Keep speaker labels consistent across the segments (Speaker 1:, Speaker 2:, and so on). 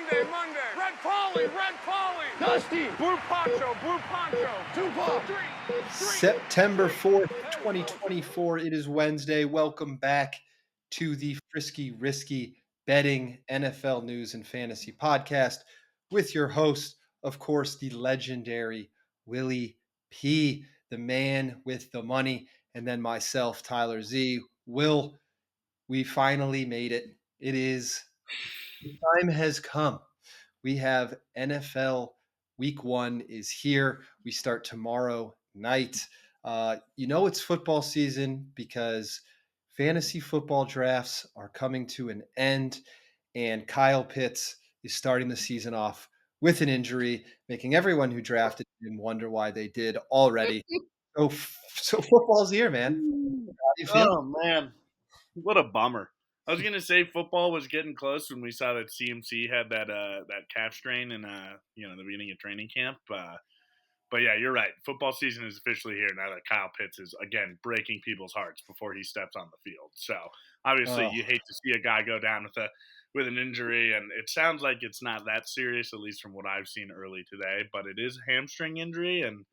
Speaker 1: Monday. Red Polly. Dusty. Blue Poncho. Tupac.
Speaker 2: September 4th, 2024. It is Wednesday. Welcome back to the Frisky, Risky Betting NFL News and Fantasy Podcast with your host, of course, the legendary Willy P, the man with the money, and then myself, Tyler Z. Will, we finally made it. The time has come. We have NFL Week 1 is here. We start tomorrow night. It's football season because fantasy football drafts are coming to an end, and Kyle Pitts is starting the season off with an injury, making everyone who drafted him wonder why they did already. So football's here, man. How do you feel?
Speaker 3: Oh man, what a bummer! I was gonna say football was getting close when we saw that CMC had that calf strain in the beginning of training camp. But yeah, you're right. Football season is officially here now that Kyle Pitts is again breaking people's hearts before he steps on the field. So obviously,
Speaker 2: Oh.
Speaker 3: you hate to see a guy go down with an injury, and it sounds like it's not that serious, at least from what I've seen early today. But it is a hamstring injury, and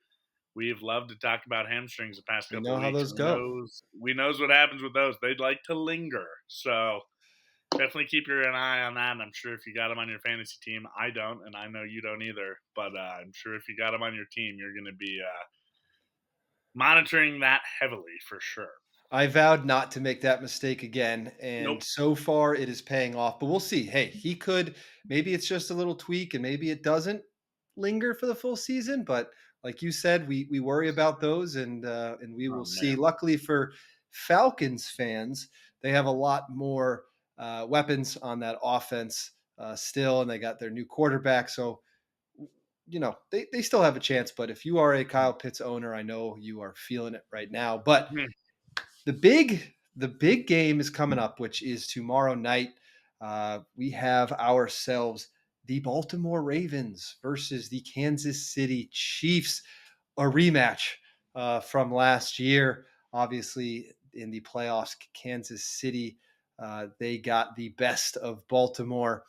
Speaker 3: we've loved to talk about hamstrings the past
Speaker 2: We
Speaker 3: couple
Speaker 2: know
Speaker 3: of
Speaker 2: how
Speaker 3: weeks.
Speaker 2: those go.
Speaker 3: We knows what happens with those. They'd like to linger. So definitely keep an eye on that. And I'm sure if you got them on your fantasy team, I don't, and I know you don't either. But I'm sure if you got them on your team, you're going to be monitoring that heavily for sure.
Speaker 2: I vowed not to make that mistake again, and
Speaker 3: Nope.
Speaker 2: so far it is paying off. But we'll see. Hey, maybe it's just a little tweak, and maybe it doesn't linger for the full season. But like you said, we worry about those, and we will
Speaker 3: Oh
Speaker 2: see.
Speaker 3: man.
Speaker 2: Luckily for Falcons fans, they have a lot more weapons on that offense still, and they got their new quarterback. So they still have a chance. But if you are a Kyle Pitts owner, I know you are feeling it right now. But the big game is coming up, which is tomorrow night. We have ourselves the Baltimore Ravens versus the Kansas City Chiefs, a rematch from last year. Obviously, in the playoffs, Kansas City they got the best of Baltimore.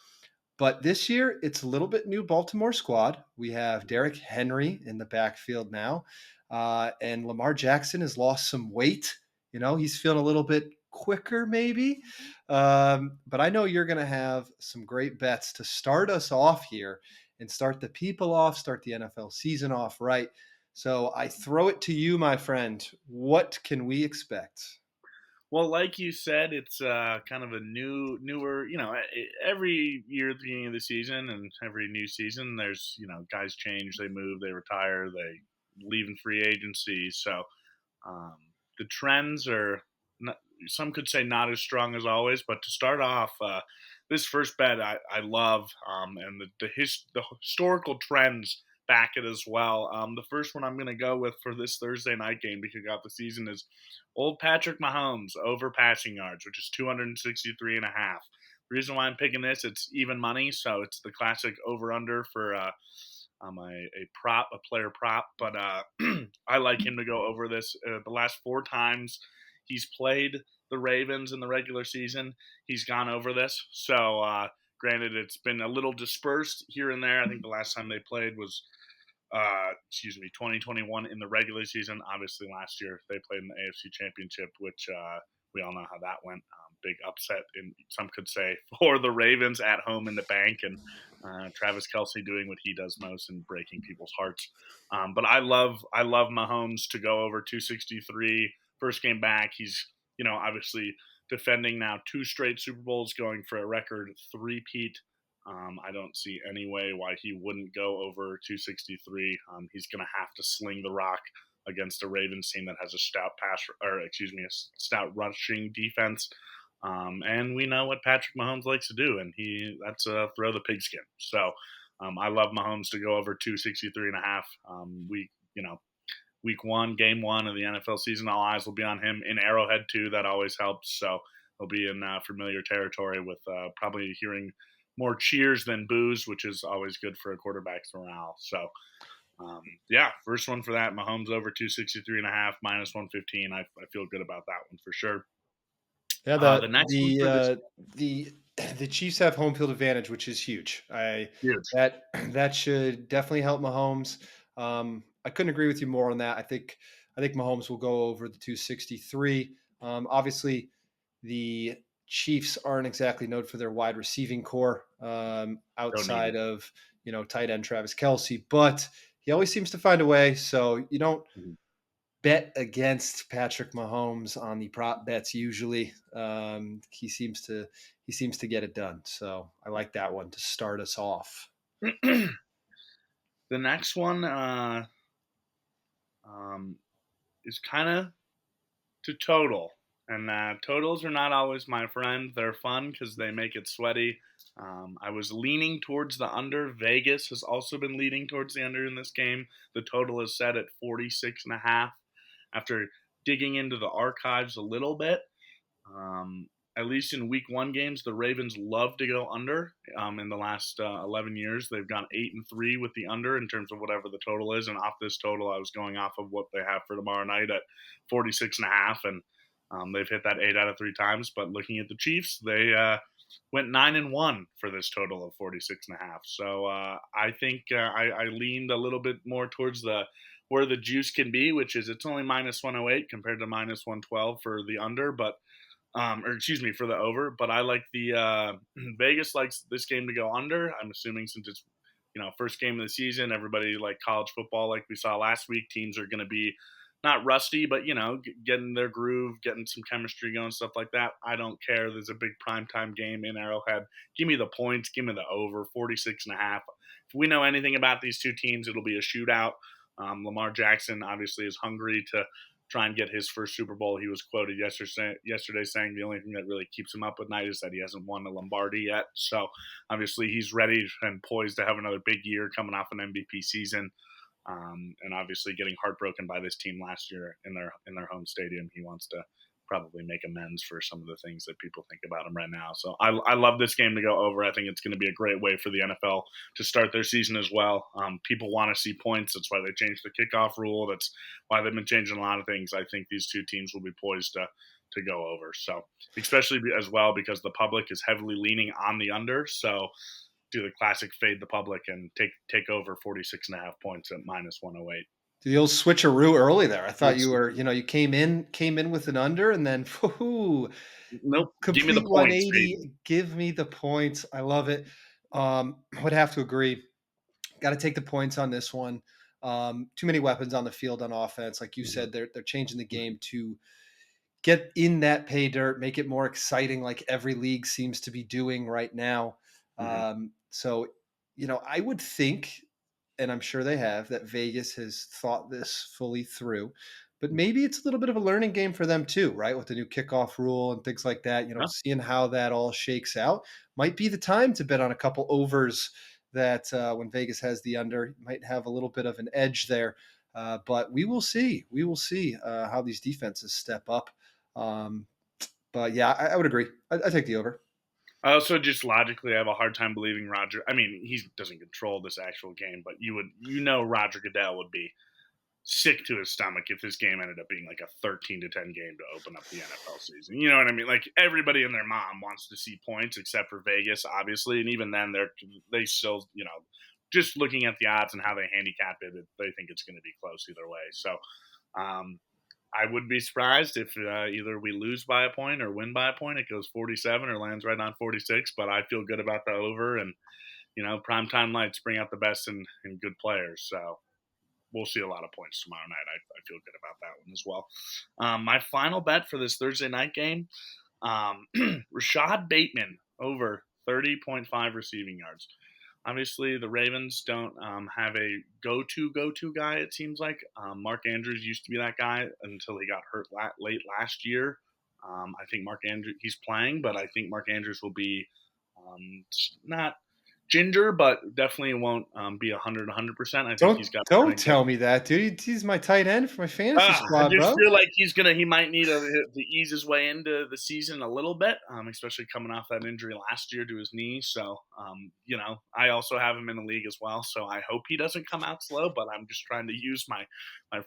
Speaker 2: But this year, it's a little bit new Baltimore squad. We have Derrick Henry in the backfield now, and Lamar Jackson has lost some weight. He's feeling a little bit quicker, maybe. But I know you're going to have some great bets to start us off here and start the people off, start the NFL season off right. So I throw it to you, my friend. What can we expect?
Speaker 3: Well, like you said, it's kind of a newer. Every year at the beginning of the season and every new season, there's guys change, they move, they retire, they leave in free agency. So um, the trends are, not, some could say, not as strong as always. But to start off, this first bet I love, and the historical trends back it as well. The first one I'm going to go with for this Thursday night game to kick off the season is old Patrick Mahomes over passing yards, which is 263 and a half. The reason why I'm picking this, it's even money, so it's the classic over under for a player prop, but I like him to go over this. The last 4 times he's played the Ravens in the regular season, he's gone over this. So, granted, it's been a little dispersed here and there. I think the last time they played was, 2021 in the regular season. Obviously, last year they played in the AFC Championship, which we all know how that went. Big upset, in some could say, for the Ravens at home in the bank, and Travis Kelce doing what he does most and breaking people's hearts. But I love Mahomes to go over 263. First game back, he's obviously defending now 2 straight Super Bowls, going for a record 3-peat. I don't see any way why he wouldn't go over 263. He's going to have to sling the rock against a Ravens team that has a a stout rushing defense. And we know what Patrick Mahomes likes to do, and that's throw the pigskin. So I love Mahomes to go over 263 and a half. Week 1, game 1 of the NFL season, all eyes will be on him in Arrowhead too. That always helps. So he'll be in familiar territory with probably hearing more cheers than boos, which is always good for a quarterback's morale. So, first one for that. Mahomes over 263 and a half, minus 115. I feel good about that one for sure.
Speaker 2: Yeah,
Speaker 3: The next one for this.
Speaker 2: the the Chiefs have home field advantage, which is huge.
Speaker 3: Huge.
Speaker 2: That should definitely help Mahomes. I couldn't agree with you more on that. I think Mahomes will go over the 263. Obviously, the Chiefs aren't exactly known for their wide receiving core
Speaker 3: Don't need
Speaker 2: outside
Speaker 3: it.
Speaker 2: of tight end Travis Kelce, but he always seems to find a way. So you don't
Speaker 3: Mhm.
Speaker 2: bet against Patrick Mahomes on the prop bets usually. He seems to get it done. So I like that one to start us off.
Speaker 3: The next one um, is kind of to total. And totals are not always my friend. They're fun because they make it sweaty. I was leaning towards the under. Vegas has also been leaning towards the under in this game. The total is set at 46.5. After digging into the archives a little bit, um, at least in week one games, the Ravens love to go under. In the last 11 years, they've gone 8-3 with the under in terms of whatever the total is. And off this total, I was going off of what they have for tomorrow night at 46.5, and they've hit that 8 out of 3 times. But looking at the Chiefs, they went 9-1 for this total of 46.5. So I think I leaned a little bit more towards the where the juice can be, which is it's only minus 108 compared to minus 112 for the under, but or excuse me, for the over. But I like the Vegas likes this game to go under. I'm assuming since it's first game of the season, everybody like college football, like we saw last week. Teams are going to be not rusty, but getting their groove, getting some chemistry going, stuff like that. I don't care. There's a big primetime game in Arrowhead. Give me the points. Give me the over 46.5. If we know anything about these two teams, it'll be a shootout. Lamar Jackson obviously is hungry to try and get his first Super Bowl. He was quoted yesterday saying the only thing that really keeps him up at night is that he hasn't won a Lombardi yet. So obviously he's ready and poised to have another big year coming off an MVP season. And obviously getting heartbroken by this team last year in their home stadium. He wants to probably make amends for some of the things that people think about him right now. So I love this game to go over. I think it's going to be a great way for the NFL to start their season as well. People want to see points. That's why they changed the kickoff rule. That's why they've been changing a lot of things. I think these two teams will be poised to go over. So especially as well because the public is heavily leaning on the under. So do the classic fade the public and take over 46.5 points at minus 108.
Speaker 2: The old switcheroo early there. I thought you
Speaker 3: It's,
Speaker 2: were, you came in with an under, and then whoo,
Speaker 3: nope. Give me the
Speaker 2: complete
Speaker 3: points, baby.
Speaker 2: 180. Give me the points. I love it. Would have to agree. Got to take the points on this one. Too many weapons on the field on offense. Like you said, they're changing the game to get in that pay dirt, make it more exciting, like every league seems to be doing right now.
Speaker 3: Mm-hmm.
Speaker 2: So, I would think, and I'm sure they have, that Vegas has thought this fully through. But maybe it's a little bit of a learning game for them too, right? With the new kickoff rule and things like that,
Speaker 3: Yeah.
Speaker 2: seeing how that all shakes out might be the time to bet on a couple overs that when Vegas has the under, might have a little bit of an edge there. But we will see. We will see how these defenses step up. Um, but yeah, I would agree. I take the over.
Speaker 3: I also just logically have a hard time believing Roger. I mean, he doesn't control this actual game, but Roger Goodell would be sick to his stomach if this game ended up being like a 13-10 game to open up the NFL season. You know what I mean? Like everybody and their mom wants to see points except for Vegas, obviously, and even then they still, just looking at the odds and how they handicap it, they think it's going to be close either way. So, I would be surprised if either we lose by a point or win by a point. It goes 47 or lands right on 46, but I feel good about the over. And, primetime lights bring out the best in good players. So we'll see a lot of points tomorrow night. I feel good about that one as well. My final bet for this Thursday night game, Rashad Bateman over 30.5 receiving yards. Obviously, the Ravens don't have a go-to guy, it seems like. Mark Andrews used to be that guy until he got hurt late last year. I think he's playing, but I think Mark Andrews will be not ginger, but definitely won't be 100%. I think he's got.
Speaker 2: Don't tell me that, dude. He's my tight end for my fantasy
Speaker 3: I
Speaker 2: squad,
Speaker 3: just
Speaker 2: bro.
Speaker 3: feel like he might need to ease his way into the season a little bit, especially coming off that injury last year to his knee. So, I also have him in the league as well. So I hope he doesn't come out slow, but I'm just trying to use my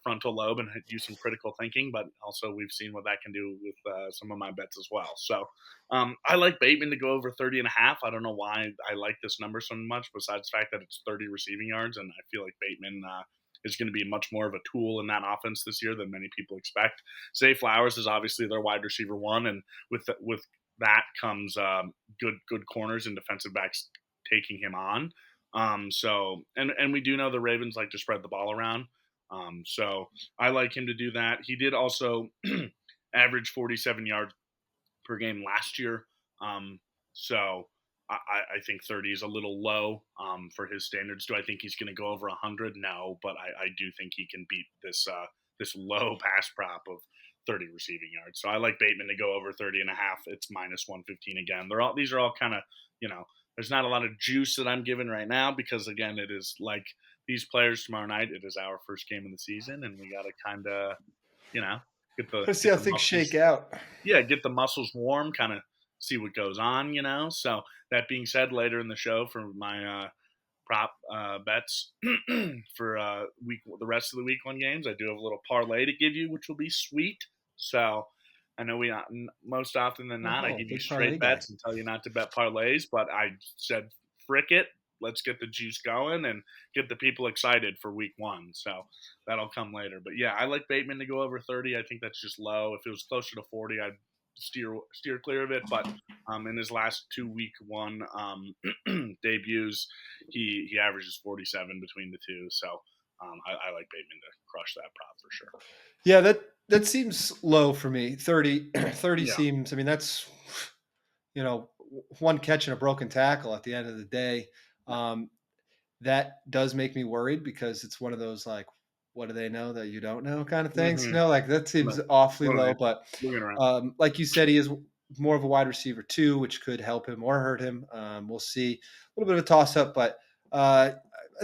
Speaker 3: frontal lobe and use some critical thinking. But also we've seen what that can do with some of my bets as well. So I like Bateman to go over 30.5. I don't know why I like this number so much, besides the fact that it's 30 receiving yards, and I feel like Bateman is going to be much more of a tool in that offense this year than many people expect. Zay Flowers is obviously their wide receiver one, and with that comes good corners and defensive backs taking him on. And we do know the Ravens like to spread the ball around. So I like him to do that. He did also average 47 yards per game last year. So I think 30 is a little low for his standards. Do I think he's going to go over 100? No, but I do think he can beat this low pass prop of 30 receiving yards. So I like Bateman to go over 30.5. It's minus 115 again. These are all kind of, there's not a lot of juice that I'm giving right now because, again, it is like these players tomorrow night. It is our first game of the season, and we got to kind of,
Speaker 2: Let's see how things shake out.
Speaker 3: Yeah, get the muscles warm, kind of see what goes on, So that being said, later in the show for my prop bets for the rest of the week 1 games, I do have a little parlay to give you, which will be sweet. So I know most often than not, I give you straight bets and tell you not to bet parlays, but I said frick it. Let's get the juice going and get the people excited for week 1. So that'll come later. But yeah, I like Bateman to go over 30. I think that's just low. If it was closer to 40, I'd steer clear of it. But in his last 2 week 1 debuts, he averages 47 between the two. So I like Bateman to crush that prop for sure.
Speaker 2: Yeah, that seems low for me. 30
Speaker 3: Yeah.
Speaker 2: seems, I mean, that's, one catch and a broken tackle at the end of the day. That does make me worried because it's one of those, like, what do they know that you don't know kind of things,
Speaker 3: Mm-hmm.
Speaker 2: Like that seems awfully low, but like you said, he is more of a wide receiver too, which could help him or hurt him. We'll see. A little bit of a toss up, but I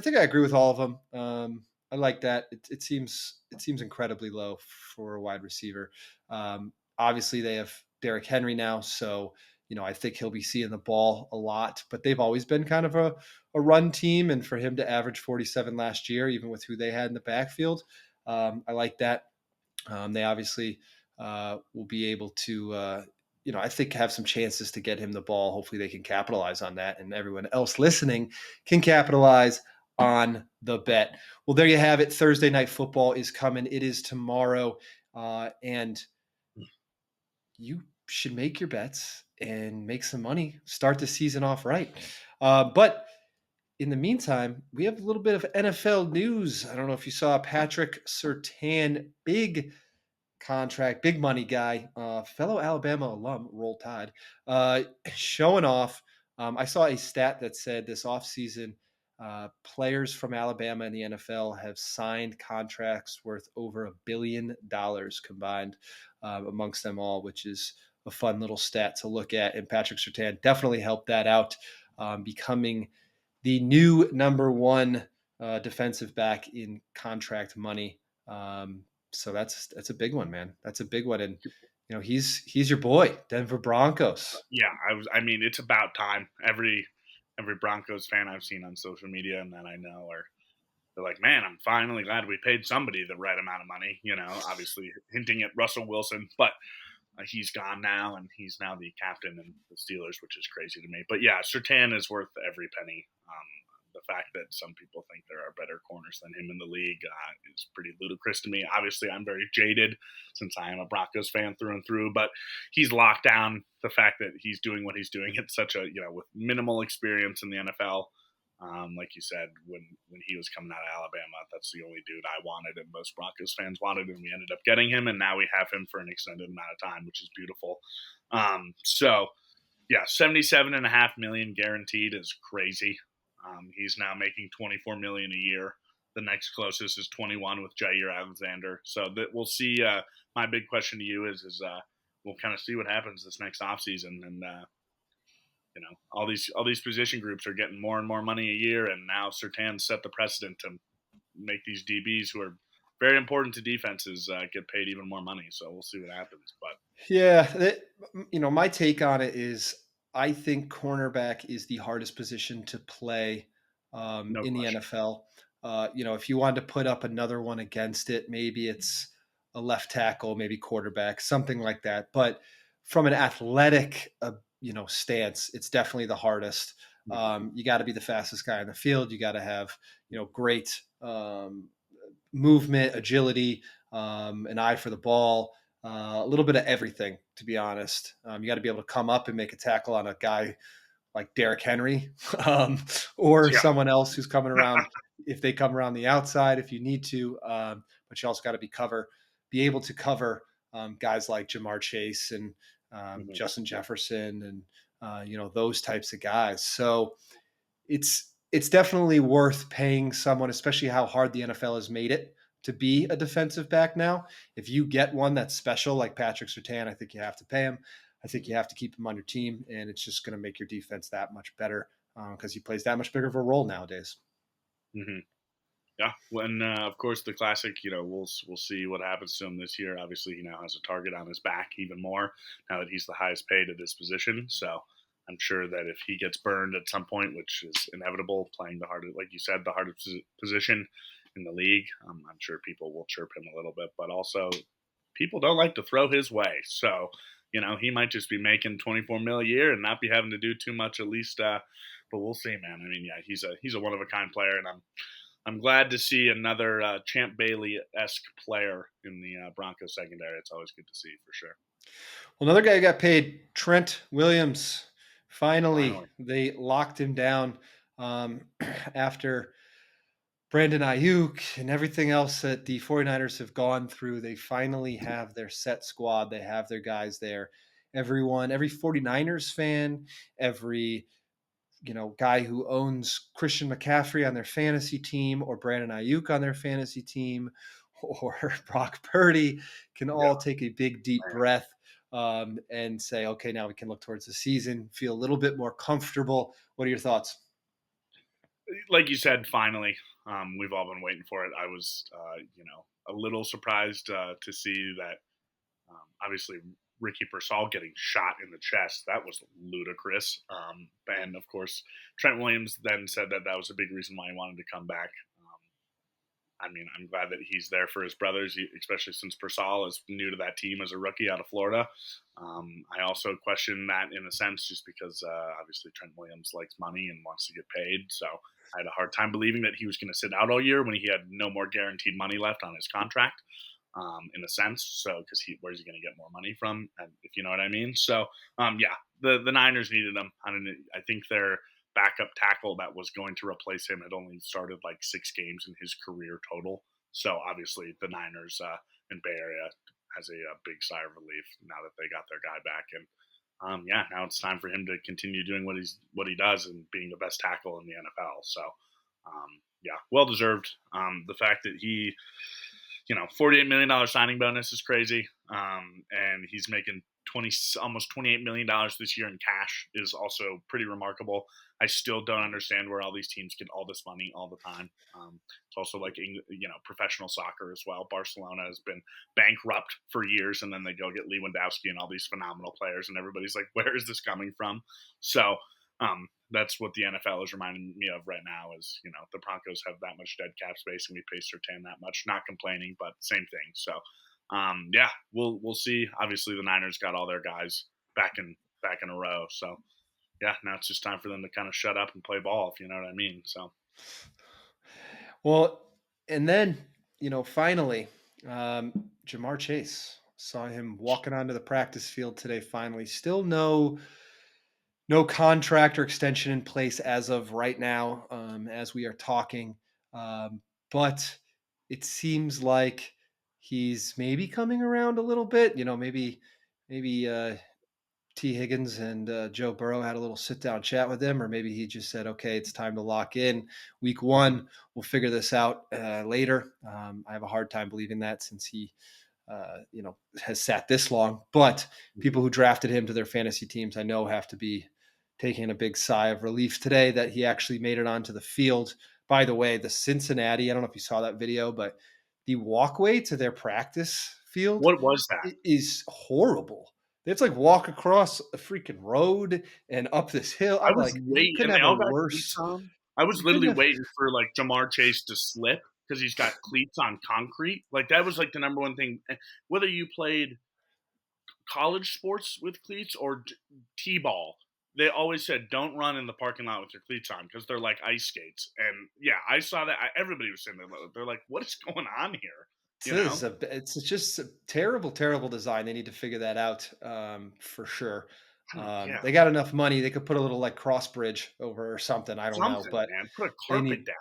Speaker 2: think I agree with all of them. I like that. It seems incredibly low for a wide receiver. Obviously they have Derrick Henry now, so I think he'll be seeing the ball a lot, but they've always been kind of a run team. And for him to average 47 last year, even with who they had in the backfield, I like that. They obviously will be able to, I think have some chances to get him the ball. Hopefully they can capitalize on that, and everyone else listening can capitalize on the bet. Well, there you have it. Thursday Night Football is coming. It is tomorrow. And you should make your bets and make some money, start the season off right. But in the meantime, we have a little bit of NFL news. I don't know if you saw Patrick Surtain, big contract, big money guy, fellow Alabama alum, Roll Tide, showing off. I saw a stat that said this offseason, players from Alabama in the NFL have signed contracts worth over $1 billion combined amongst them all, which is a fun little stat to look at. And Patrick Surtain definitely helped that out, becoming the new number 1 defensive back in contract money. So that's a big one, man. That's a big one. And, he's your boy, Denver Broncos.
Speaker 3: Yeah, it's about time. Every Broncos fan I've seen on social media and that I know they're like, man, I'm finally glad we paid somebody the right amount of money, obviously hinting at Russell Wilson, but he's gone now and he's now the captain in the Steelers, which is crazy to me. But yeah, Surtain is worth every penny. The fact that some people think there are better corners than him in the league is pretty ludicrous to me. Obviously, I'm very jaded since I am a Broncos fan through and through, but he's locked down the fact that he's doing what he's doing at such a, with minimal experience in the NFL. Like you said, when he was coming out of Alabama, that's the only dude I wanted and most Broncos fans wanted, and we ended up getting him, and now we have him for an extended amount of time, which is beautiful. So, yeah, $77.5 million guaranteed is crazy. He's now making $24 million a year. The next closest is 21 with Jair Alexander. So we'll see. My big question to you is we'll kind of see what happens this next offseason. And all these position groups are getting more and more money a year, and now Surtan set the precedent to make these DBs who are very important to defenses get paid even more money. So we'll see what happens. But
Speaker 2: Yeah, my take on it is I think cornerback is the hardest position to play
Speaker 3: no
Speaker 2: in the
Speaker 3: question.
Speaker 2: NFL. If you wanted to put up another one against it, maybe it's a left tackle, maybe quarterback, something like that. But from an athletic, stance, it's definitely the hardest.
Speaker 3: Yeah.
Speaker 2: You got to be the fastest guy in the field. You got to have, great movement, agility, an eye for the ball, a little bit of everything, to be honest. You got to be able to come up and make a tackle on a guy like Derrick Henry, or
Speaker 3: Yeah.
Speaker 2: someone else who's coming around. If they come around the outside, if you need to, but you also got to be able to cover guys like Jamar Chase and
Speaker 3: Mhm.
Speaker 2: Justin Jefferson, and those types of guys. So it's definitely worth paying someone, especially how hard the NFL has made it to be a defensive back now. If you get one that's special like Patrick Surtain, I think you have to pay him. I think you have to keep him on your team, and it's just going to make your defense that much better because he plays that much bigger of a role nowadays.
Speaker 3: Mhm. Yeah, when of course the classic, we'll see what happens to him this year. Obviously, he now has a target on his back even more now that he's the highest paid at this position. So I'm sure that if he gets burned at some point, which is inevitable, playing the hardest, like you said, the hardest position in the league, I'm sure people will chirp him a little bit. But also, people don't like to throw his way, so he might just be making 24 mil a year and not be having to do too much at least. But we'll see, man. I mean, yeah, he's a one of a kind player, and I'm glad to see another Champ Bailey-esque player in the Broncos secondary. It's always good to see, for sure.
Speaker 2: Well, another guy who got paid, Trent Williams. Finally,
Speaker 3: Finally.
Speaker 2: they locked him down after Brandon Ayuk and everything else that the 49ers have gone through. They finally have their set squad. They have their guys there. Everyone, every 49ers fan, every guy who owns Christian McCaffrey on their fantasy team, or Brandon Ayuk on their fantasy team, or Brock Purdy can
Speaker 3: Yeah,
Speaker 2: all take a big, deep
Speaker 3: man.
Speaker 2: breath and say, okay, now we can look towards the season, feel a little bit more comfortable. What are your thoughts?
Speaker 3: Like you said, finally, we've all been waiting for it. I was, a little surprised to see that. Obviously, Ricky Persall getting shot in the chest, that was ludicrous. And of course, Trent Williams then said that that was a big reason why he wanted to come back. I mean, I'm glad that he's there for his brothers, especially since Persall is new to that team as a rookie out of Florida. I also question that in a sense, just because obviously Trent Williams likes money and wants to get paid. So I had a hard time believing that he was going to sit out all year when he had no more guaranteed money left on his contract, in a sense. So, because where's he going to get more money from, if you know what I mean? So, yeah, the Niners needed him. I think their backup tackle that was going to replace him had only started like 6 games in his career total. So obviously the Niners in Bay Area has a big sigh of relief now that they got their guy back. And yeah, now it's time for him to continue doing what he does and being the best tackle in the NFL. So yeah, well deserved. The fact that he, $48 million signing bonus is crazy, and he's making almost $28 million this year in cash is also pretty remarkable. I still don't understand where all these teams get all this money all the time. It's also like professional soccer as well. Barcelona has been bankrupt for years, and then they go get Lewandowski and all these phenomenal players, and everybody's like, "Where is this coming from?" So that's what the NFL is reminding me of right now. Is the Broncos have that much dead cap space, and we pay Surtain that much. Not complaining, but same thing. So yeah, we'll see. Obviously, the Niners got all their guys back in a row. So yeah, now it's just time for them to kind of shut up and play ball, if you know what I mean. So
Speaker 2: Well, and then, finally, Jamar Chase, saw him walking onto the practice field today. Finally, still no contract or extension in place as of right now, as we are talking. But it seems like he's maybe coming around a little bit. Maybe T. Higgins and Joe Burrow had a little sit down chat with him, or maybe he just said, okay, it's time to lock in week one. We'll figure this out later. I have a hard time believing that since he, has sat this long. But people who drafted him to their fantasy teams, I know, have to be taking a big sigh of relief today that he actually made it onto the field. By the way, the Cincinnati, I don't know if you saw that video, but the walkway to their practice field
Speaker 3: What was that?
Speaker 2: is horrible. They have to like walk across a freaking road and up this hill.
Speaker 3: I
Speaker 2: I'm
Speaker 3: was
Speaker 2: like, you
Speaker 3: waiting,
Speaker 2: couldn't
Speaker 3: and they
Speaker 2: have a
Speaker 3: all got cleats
Speaker 2: worse.
Speaker 3: on. I was
Speaker 2: You couldn't
Speaker 3: literally
Speaker 2: have.
Speaker 3: waiting for like Jamar Chase to slip because he's got cleats on concrete. Like that was like the number one thing. Whether you played college sports with cleats or t-ball, they always said don't run in the parking lot with your cleats on because they're like ice skates. And yeah, I saw that. Everybody was saying that. They're like, what is going on here? You know?
Speaker 2: It's just a terrible, terrible design. They need to figure that out for sure.
Speaker 3: Yeah,
Speaker 2: They got enough money; they could put a little like cross bridge over or something. I don't know,
Speaker 3: something,
Speaker 2: but
Speaker 3: man. Put a
Speaker 2: they
Speaker 3: carpet
Speaker 2: need
Speaker 3: down.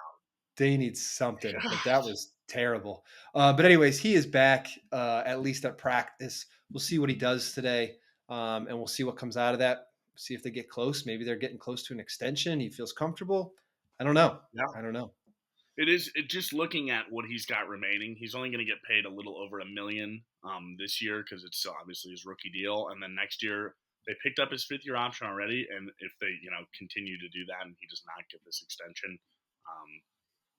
Speaker 2: they need something. But that
Speaker 3: Gosh.
Speaker 2: was terrible. But anyways, he is back at least at practice. We'll see what he does today, and we'll see what comes out of that. See if they get close. Maybe they're getting close to an extension. He feels comfortable. I don't know.
Speaker 3: Yeah.
Speaker 2: I don't know.
Speaker 3: Just looking at what he's got remaining. He's only going to get paid a little over $1 million this year because it's still obviously his rookie deal, and then next year they picked up his 5th-year option already. And if they continue to do that and he does not get this extension um,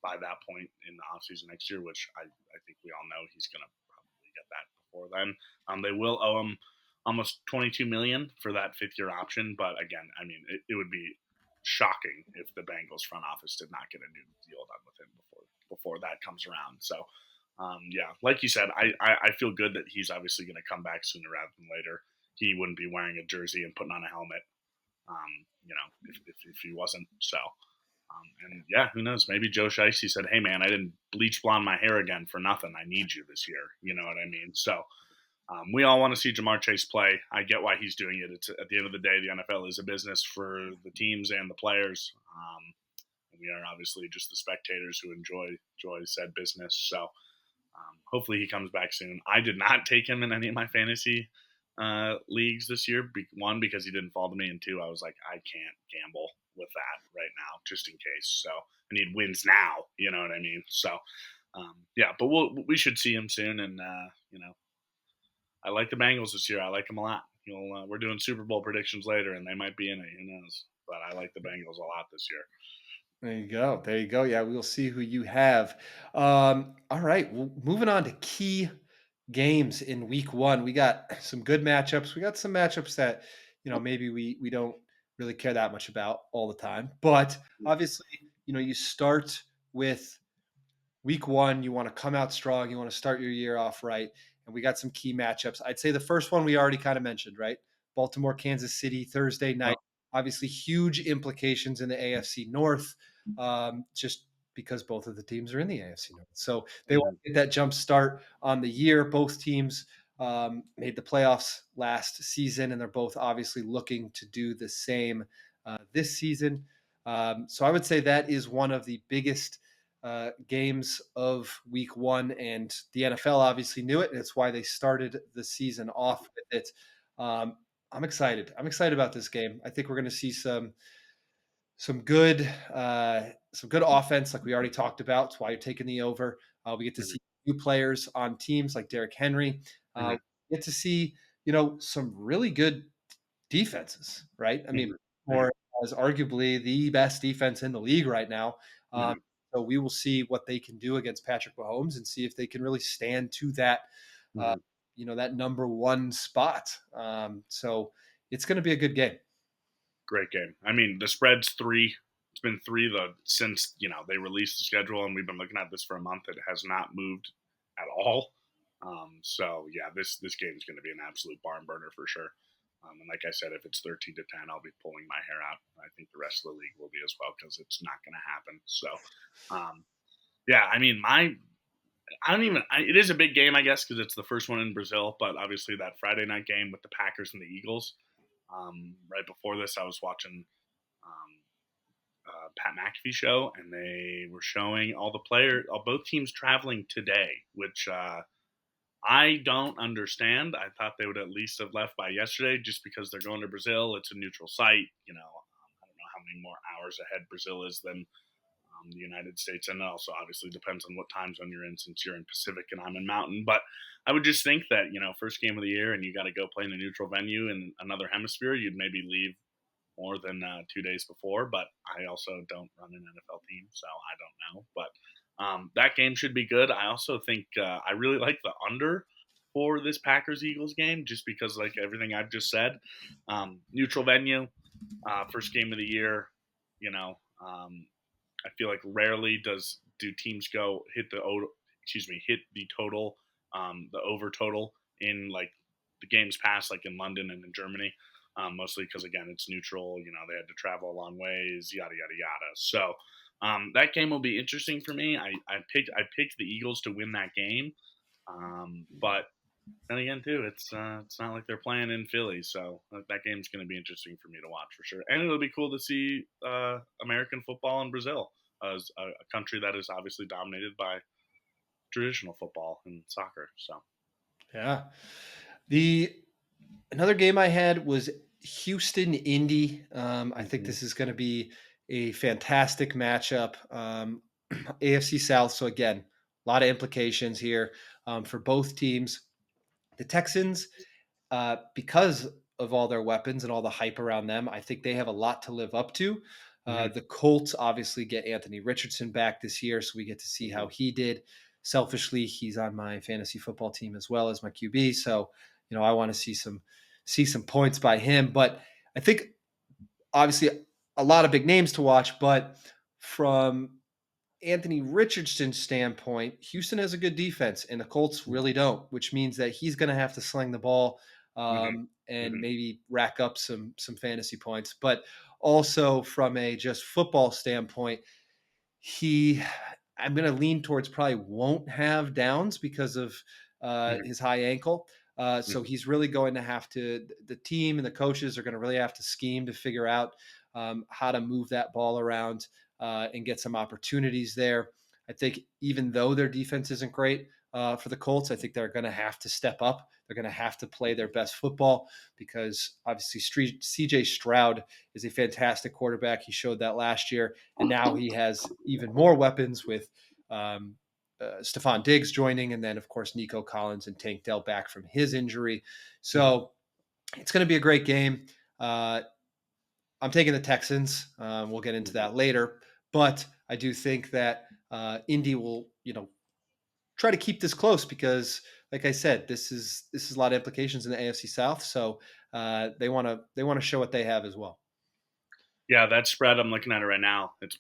Speaker 3: by that point in the offseason next year, which I think we all know he's going to probably get that before then, they will owe him almost $22 million for that 5th-year option. But again, I mean, it would be shocking if the Bengals front office did not get a new deal done with him before that comes around. So, yeah, like you said, I feel good that he's obviously going to come back sooner rather than later. He wouldn't be wearing a jersey and putting on a helmet, if he wasn't. So, and yeah, who knows? Maybe Joe Shiesty said, "Hey, man, I didn't bleach blonde my hair again for nothing. I need you this year." You know what I mean? So, we all want to see Jamar Chase play. I get why he's doing it. It's at the end of the day, the NFL is a business for the teams and the players. We are obviously just the spectators who enjoy said business. So hopefully he comes back soon. I did not take him in any of my fantasy leagues this year. One, because he didn't fall to me, and two, I was like, I can't gamble with that right now, just in case. So I need wins now. You know what I mean? So yeah, but we should see him soon, and I like the Bengals this year. I like them a lot. We're doing Super Bowl predictions later, and they might be in it. Who knows? But I like the Bengals a lot this year.
Speaker 2: There you go. There you go. Yeah, we'll see who you have. All right. Well, moving on to key games in week one. We got some good matchups. We got some matchups that, maybe we don't really care that much about all the time. But obviously, you start with week one, you want to come out strong. You want to start your year off right. And we got some key matchups. I'd say the first one we already kind of mentioned, right? Baltimore, Kansas City, Thursday night. Obviously, huge implications in the AFC North, just because both of the teams are in the AFC North. So they want to get that jump start on the year. Both teams made the playoffs last season, and they're both obviously looking to do the same this season. So I would say that is one of the biggest games of week one, and the NFL obviously knew it, and it's why they started the season off with it. I'm excited. I'm excited about this game. I think we're going to see some good offense, like we already talked about. That's why you're taking the over. We get to see new players on teams like Derrick Henry. We get to see some really good defenses, right? I mean, or as arguably the best defense in the league right now. So we will see what they can do against Patrick Mahomes and see if they can really stand to that, that number one spot. So it's going to be a good game.
Speaker 3: Great game. I mean, the spread's 3. It's been 3 since they released the schedule, and we've been looking at this for a month. It has not moved at all. So yeah, this game is going to be an absolute barn burner for sure. And like I said, if it's 13-10, I'll be pulling my hair out. I think the rest of the league will be as well because it's not going to happen. So, yeah, I mean, it is a big game, I guess, because it's the first one in Brazil. But obviously, that Friday night game with the Packers and the Eagles. Right before this, I was watching Pat McAfee show, and they were showing all both teams traveling today, which I don't understand. I thought they would at least have left by yesterday just because they're going to Brazil. It's a neutral site. I don't know how many more hours ahead Brazil is than the United States. And it also obviously depends on what time zone you're in since you're in Pacific and I'm in Mountain. But I would just think that, first game of the year and you got to go play in a neutral venue in another hemisphere, you'd maybe leave more than 2 days before, but I also don't run an NFL team, so I don't know. But that game should be good. I also think I really like the under for this Packers-Eagles game, just because, like everything I've just said, neutral venue, first game of the year, you know, I feel like rarely do teams go hit the total, the over total in like the games past, like in London and in Germany. Mostly because again it's neutral. They had to travel a long ways, yada yada yada. So that game will be interesting for me. I picked the Eagles to win that game, but then again too, it's not like they're playing in Philly, so that game's going to be interesting for me to watch for sure. And it'll be cool to see American football in Brazil, as a country that is obviously dominated by traditional football and soccer. So
Speaker 2: Yeah. Another game I had was Houston Indy. I think this is going to be a fantastic matchup. AFC South. So again, a lot of implications here for both teams. The Texans, because of all their weapons and all the hype around them, I think they have a lot to live up to. The Colts obviously get Anthony Richardson back this year, so we get to see how he did. Selfishly, he's on my fantasy football team as well as my QB, so I want to see some points by him. But I think obviously a lot of big names to watch, but from Anthony Richardson's standpoint, Houston has a good defense and the Colts really don't, which means that he's going to have to sling the ball and maybe rack up some fantasy points. But also from a just football standpoint, I'm going to lean towards probably won't have downs because of his high ankle. So he's really going to have to, the team and the coaches are going to really have to scheme to figure out how to move that ball around and get some opportunities there. I think even though their defense isn't great for the Colts, I think they're going to have to step up. They're going to have to play their best football because obviously CJ Stroud is a fantastic quarterback. He showed that last year, and now he has even more weapons with Stephon Diggs joining, and then of course Nico Collins and Tank Dell back from his injury. So it's going to be a great game. I'm taking the Texans. We'll get into that later, but I do think that Indy will, try to keep this close because, like I said, this is a lot of implications in the AFC South. So they want to show what they have as well.
Speaker 3: Yeah, that spread I'm looking at it right now. It's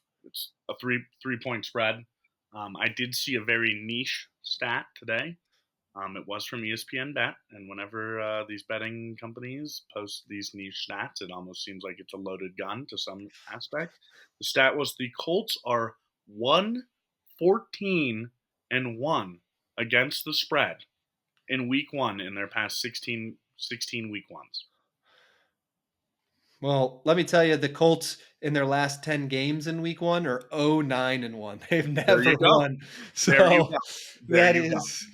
Speaker 3: a 3-point spread. I did see a very niche stat today. It was from ESPN Bet, and whenever these betting companies post these niche stats, it almost seems like it's a loaded gun to some aspect. The stat was the Colts are 1-14-1 against the spread in week 1 in their past 16 week ones.
Speaker 2: Well, let me tell you, the Colts in their last 10 games in week 1 are 0-9-1. They've never won. So that is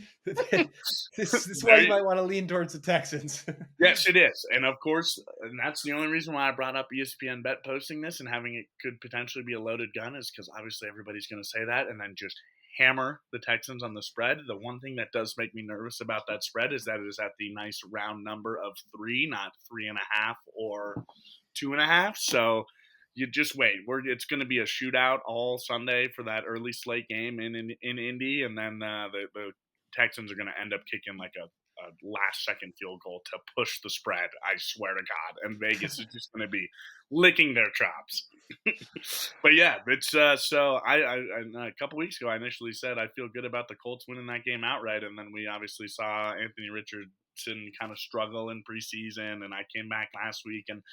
Speaker 2: this is why you might want to lean towards the Texans.
Speaker 3: Yes, it is. And of course, and that's the only reason why I brought up ESPN Bet posting this and having it could potentially be a loaded gun is because obviously everybody's going to say that and then just hammer the Texans on the spread. The one thing that does make me nervous about that spread is that it is at the nice round number of 3, not 3.5 or 2.5. So you just wait. It's going to be a shootout all Sunday for that early slate game in Indy, and then the Texans are going to end up kicking like a last-second field goal to push the spread. I swear to God, and Vegas is just going to be licking their chops. But yeah, it's so I a couple weeks ago I initially said I feel good about the Colts winning that game outright, and then we obviously saw Anthony Richardson kind of struggle in preseason, and I came back last week and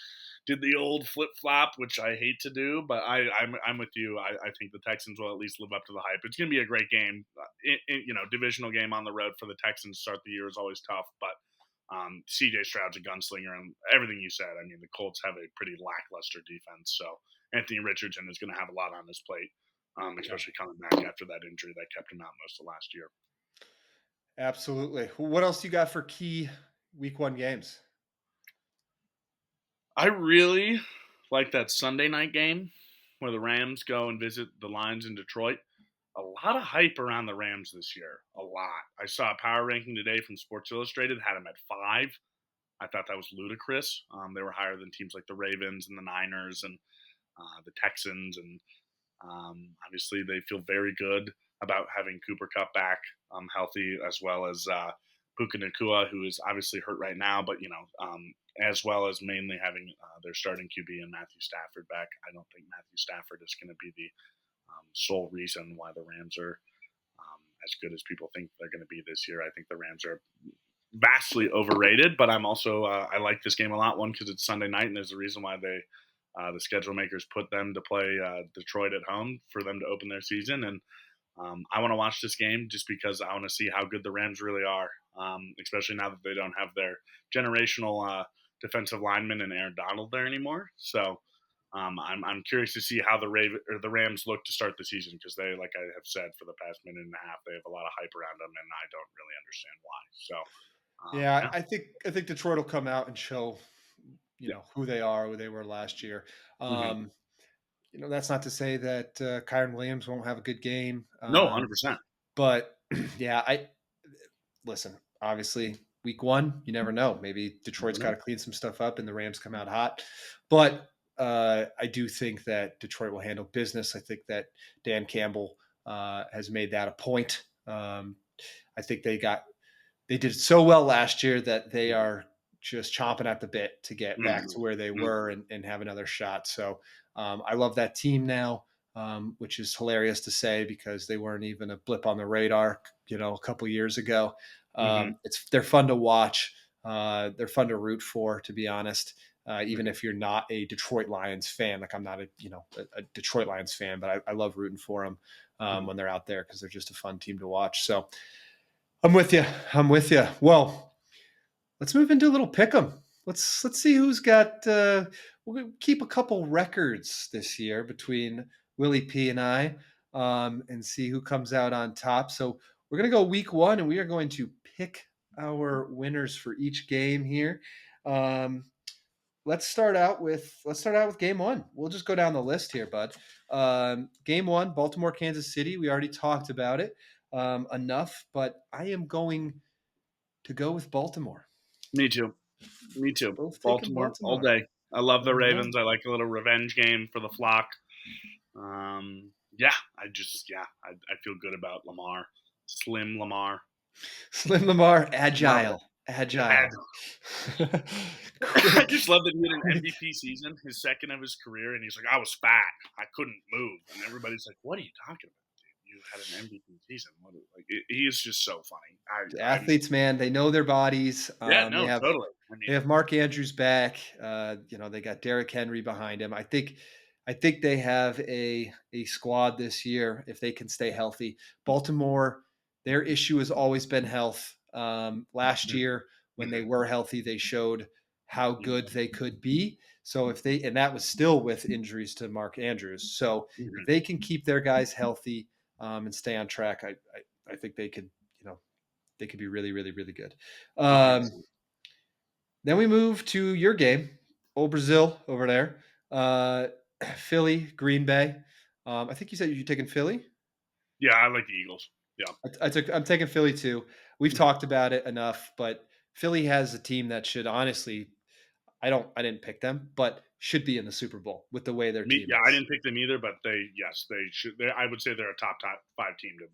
Speaker 3: did the old flip flop, which I hate to do, but I'm with you. I think the Texans will at least live up to the hype. It's going to be a great game. Divisional game on the road for the Texans to start the year is always tough, but CJ Stroud's a gunslinger, and everything you said. I mean, the Colts have a pretty lackluster defense, so Anthony Richardson is going to have a lot on his plate, especially coming back after that injury that kept him out most of last year.
Speaker 2: Absolutely. What else you got for key week 1 games?
Speaker 3: I really like that Sunday night game where the Rams go and visit the Lions in Detroit. A lot of hype around the Rams this year. A lot. I saw a power ranking today from Sports Illustrated, had them at 5. I thought that was ludicrous. They were higher than teams like the Ravens and the Niners and the Texans, and obviously they feel very good about having Cooper Kupp back healthy, as well as Puka Nacua, who is obviously hurt right now, but as well as mainly having their starting QB and Matthew Stafford back. I don't think Matthew Stafford is going to be the sole reason why the Rams are as good as people think they're going to be this year. I think the Rams are vastly overrated, but I'm also I like this game a lot. One, because it's Sunday night, and there's a reason why the schedule makers put them to play Detroit at home for them to open their season, and I want to watch this game just because I want to see how good the Rams really are, especially now that they don't have their generational defensive lineman and Aaron Donald there anymore. So I'm curious to see how the Rams look to start the season, because they, like I have said for the past minute and a half, they have a lot of hype around them, and I don't really understand why. So
Speaker 2: yeah, I think Detroit will come out and show who they are, who they were last year. That's not to say that Kyron Williams won't have a good game.
Speaker 3: No, 100%.
Speaker 2: But yeah, listen. Obviously, week one, you never know. Maybe Detroit's got to clean some stuff up, and the Rams come out hot. But I do think that Detroit will handle business. I think that Dan Campbell has made that a point. I think they did so well last year that they are just chomping at the bit to get back to where they were and have another shot. So I love that team now, which is hilarious to say because they weren't even a blip on the radar, a couple years ago. They're fun to watch. They're fun to root for, to be honest. Even if you're not a Detroit Lions fan, like I'm not a Detroit Lions fan, but I love rooting for them when they're out there because they're just a fun team to watch. So I'm with you. Well, let's move into a little pick'em. Let's see who's got. We'll keep a couple records this year between Willy P and I, and see who comes out on top. So we're gonna go week one, and we are going to pick our winners for each game here. Let's start out with game one. We'll just go down the list here, bud. Game one, Baltimore, Kansas City. We already talked about it enough, but I am going to go with Baltimore.
Speaker 3: Me too.
Speaker 2: Both
Speaker 3: Baltimore all day. I love the Ravens. I like a little revenge game for the flock. I feel good about Lamar. Slim Lamar,
Speaker 2: agile.
Speaker 3: I just love that he had an MVP season, his second of his career, and he's like, I was fat, I couldn't move, and everybody's like, what are you talking about, dude? You had an MVP season. He is just so funny.
Speaker 2: Athletes, man, they know their bodies.
Speaker 3: Totally.
Speaker 2: They have Mark Andrews back. They got Derrick Henry behind him. I think they have a squad this year if they can stay healthy. Baltimore, their issue has always been health. Last year, when they were healthy, they showed how good they could be. So and that was still with injuries to Mark Andrews. So if they can keep their guys healthy and stay on track, I think they could, they could be really, really, really good. Then we move to your game, old Brazil over there. Philly, Green Bay. I think you said you're taking Philly.
Speaker 3: Yeah, I like the Eagles. Yeah,
Speaker 2: I'm taking Philly too. We've talked about it enough, but Philly has a team that should honestly, I didn't pick them, but should be in the Super Bowl with the way their team is.
Speaker 3: I didn't pick them either, but they should. I would say they're a top 5 team to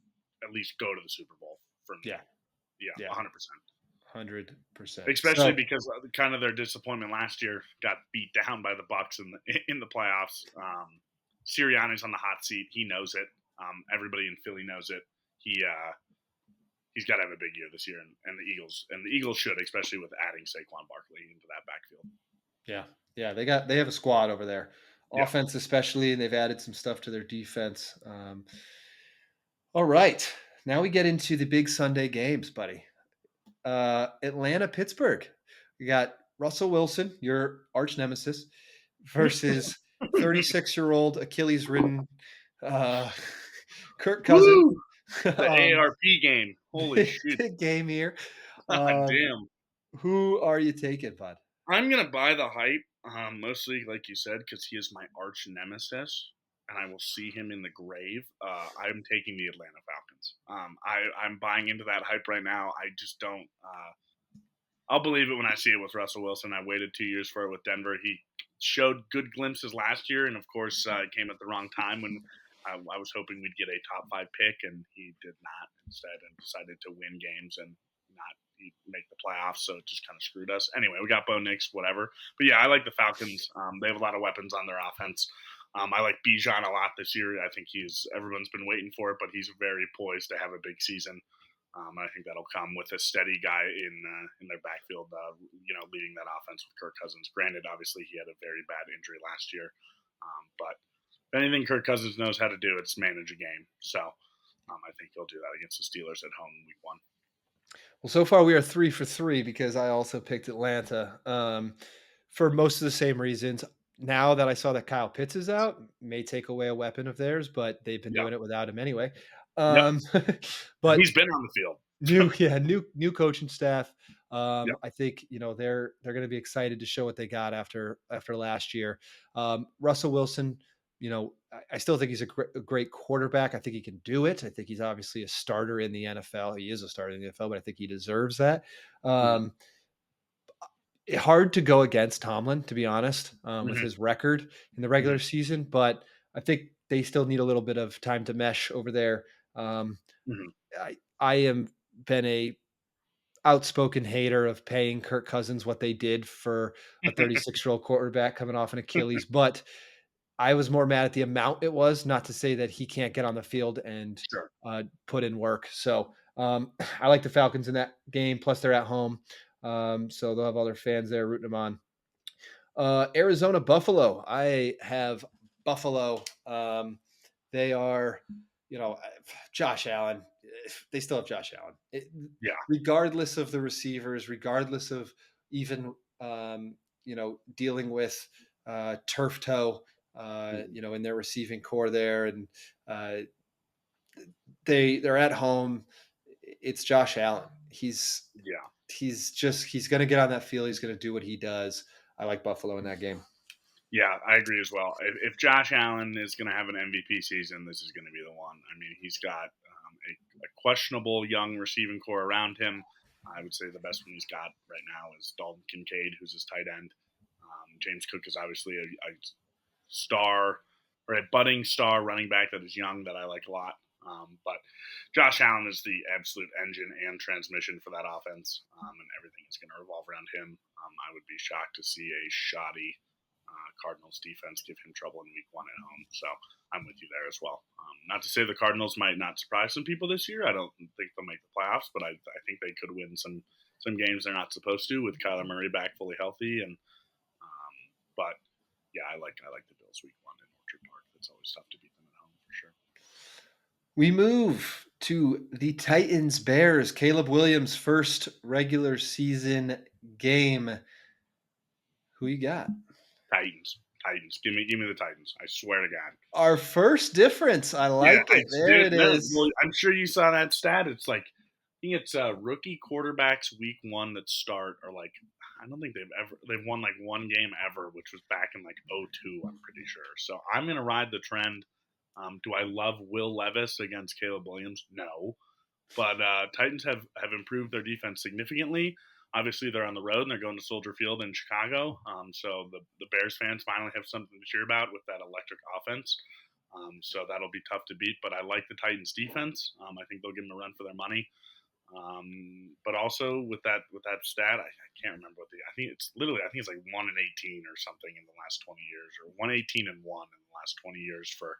Speaker 3: at least go to the Super Bowl for me. Yeah, 100%.
Speaker 2: 100%.
Speaker 3: Especially because kind of their disappointment last year got beat down by the Bucs in the playoffs. Sirianni's on the hot seat. He knows it. Everybody in Philly knows it. He's got to have a big year this year, and the Eagles should, especially with adding Saquon Barkley into that backfield.
Speaker 2: Yeah, they have a squad over there, offense especially, and they've added some stuff to their defense. All right, now we get into the big Sunday games, buddy. Atlanta, Pittsburgh. We got Russell Wilson, your arch nemesis, versus 36-year-old Achilles-ridden Kirk Cousins.
Speaker 3: The AARP game. Holy shit.
Speaker 2: Big game here.
Speaker 3: Damn.
Speaker 2: Who are you taking, bud?
Speaker 3: I'm going to buy the hype, mostly, like you said, because he is my arch nemesis, and I will see him in the grave. I'm taking the Atlanta Falcons. I'm buying into that hype right now. I just don't I'll believe it when I see it with Russell Wilson. I waited 2 years for it with Denver. He showed good glimpses last year, and of course, it came at the wrong time when I was hoping we'd get a top 5 pick, and he did not instead, and decided to win games and not make the playoffs. So it just kind of screwed us. Anyway, we got Bo Nix, whatever. But yeah, I like the Falcons. They have a lot of weapons on their offense. I like Bijan a lot this year. I think everyone's been waiting for it, but he's very poised to have a big season. I think that'll come with a steady guy in their backfield, leading that offense with Kirk Cousins. Granted, obviously he had a very bad injury last year, but if anything Kirk Cousins knows how to do, it's manage a game. So I think he'll do that against the Steelers at home week 1.
Speaker 2: Well, so far we are 3 for 3 because I also picked Atlanta for most of the same reasons. Now that I saw that Kyle Pitts is out, may take away a weapon of theirs, but they've been
Speaker 3: Yep.
Speaker 2: doing it without him anyway.
Speaker 3: Yep.
Speaker 2: But
Speaker 3: He's been on the field.
Speaker 2: new coaching staff.
Speaker 3: Yep.
Speaker 2: I think they're going to be excited to show what they got after last year. Russell Wilson, I still think he's a great quarterback. I think he can do it. I think he's obviously a starter in the NFL. He is a starter in the NFL, but I think he deserves that. Hard to go against Tomlin, to be honest, with his record in the regular season, but I think they still need a little bit of time to mesh over there. I am been a outspoken hater of paying Kirk Cousins what they did for a 36-year-old quarterback coming off an Achilles, but I was more mad at the amount it was, not to say that he can't get on the field and
Speaker 3: Sure.
Speaker 2: put in work. So I like the Falcons in that game. Plus they're at home. So they'll have other fans there rooting them on. Arizona, Buffalo. I have Buffalo. They are, Josh Allen. They still have Josh Allen. Regardless of the receivers, regardless of even, dealing with turf toe, in their receiving core there. And they're at home. It's Josh Allen. He's going to get on that field. He's going to do what he does. I like Buffalo in that game.
Speaker 3: Yeah, I agree as well. If Josh Allen is going to have an MVP season, this is going to be the one. I mean, he's got a questionable young receiving core around him. I would say the best one he's got right now is Dalton Kincaid, who's his tight end. James Cook is obviously a star or a budding star running back that is young that I like a lot. But Josh Allen is the absolute engine and transmission for that offense, and everything is going to revolve around him. I would be shocked to see a shoddy Cardinals defense give him trouble in week 1 at home. So I'm with you there as well. Not to say the Cardinals might not surprise some people this year. I don't think they'll make the playoffs, but I think they could win some games they're not supposed to with Kyler Murray back fully healthy. And but yeah, I like the Bills week 1 in Orchard Park. It's always tough to beat them at home for sure.
Speaker 2: We move to the Titans Bears. Caleb Williams' first regular season game. Who you got?
Speaker 3: Titans. Give me the Titans. I swear to God.
Speaker 2: Our first difference. I like it. There it is.
Speaker 3: Well, I'm sure you saw that stat. It's like, I think it's rookie quarterbacks week 1 that start are like, I don't think they've won like one game ever, which was back in like 2002, I'm pretty sure. So I'm going to ride the trend. Do I love Will Levis against Caleb Williams? No. But Titans have improved their defense significantly. Obviously, they're on the road and they're going to Soldier Field in Chicago. So the Bears fans finally have something to cheer about with that electric offense. So that'll be tough to beat. But I like the Titans defense. I think they'll give them a run for their money. But also with that stat, I can't remember I think it's like 1-18 or something in the last 20 years, or 118-1 in the last 20 years for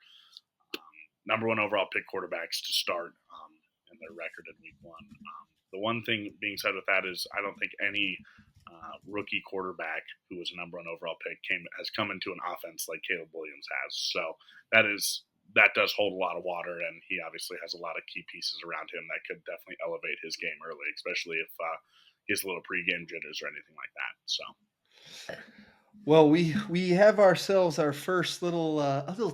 Speaker 3: number 1 overall pick quarterbacks to start in their record in week 1. The one thing being said with that is I don't think any rookie quarterback who was a number 1 overall pick has come into an offense like Caleb Williams has. So that does hold a lot of water, and he obviously has a lot of key pieces around him that could definitely elevate his game early, especially if he has a little pregame jitters or anything like that. So.
Speaker 2: Well, we have ourselves our first little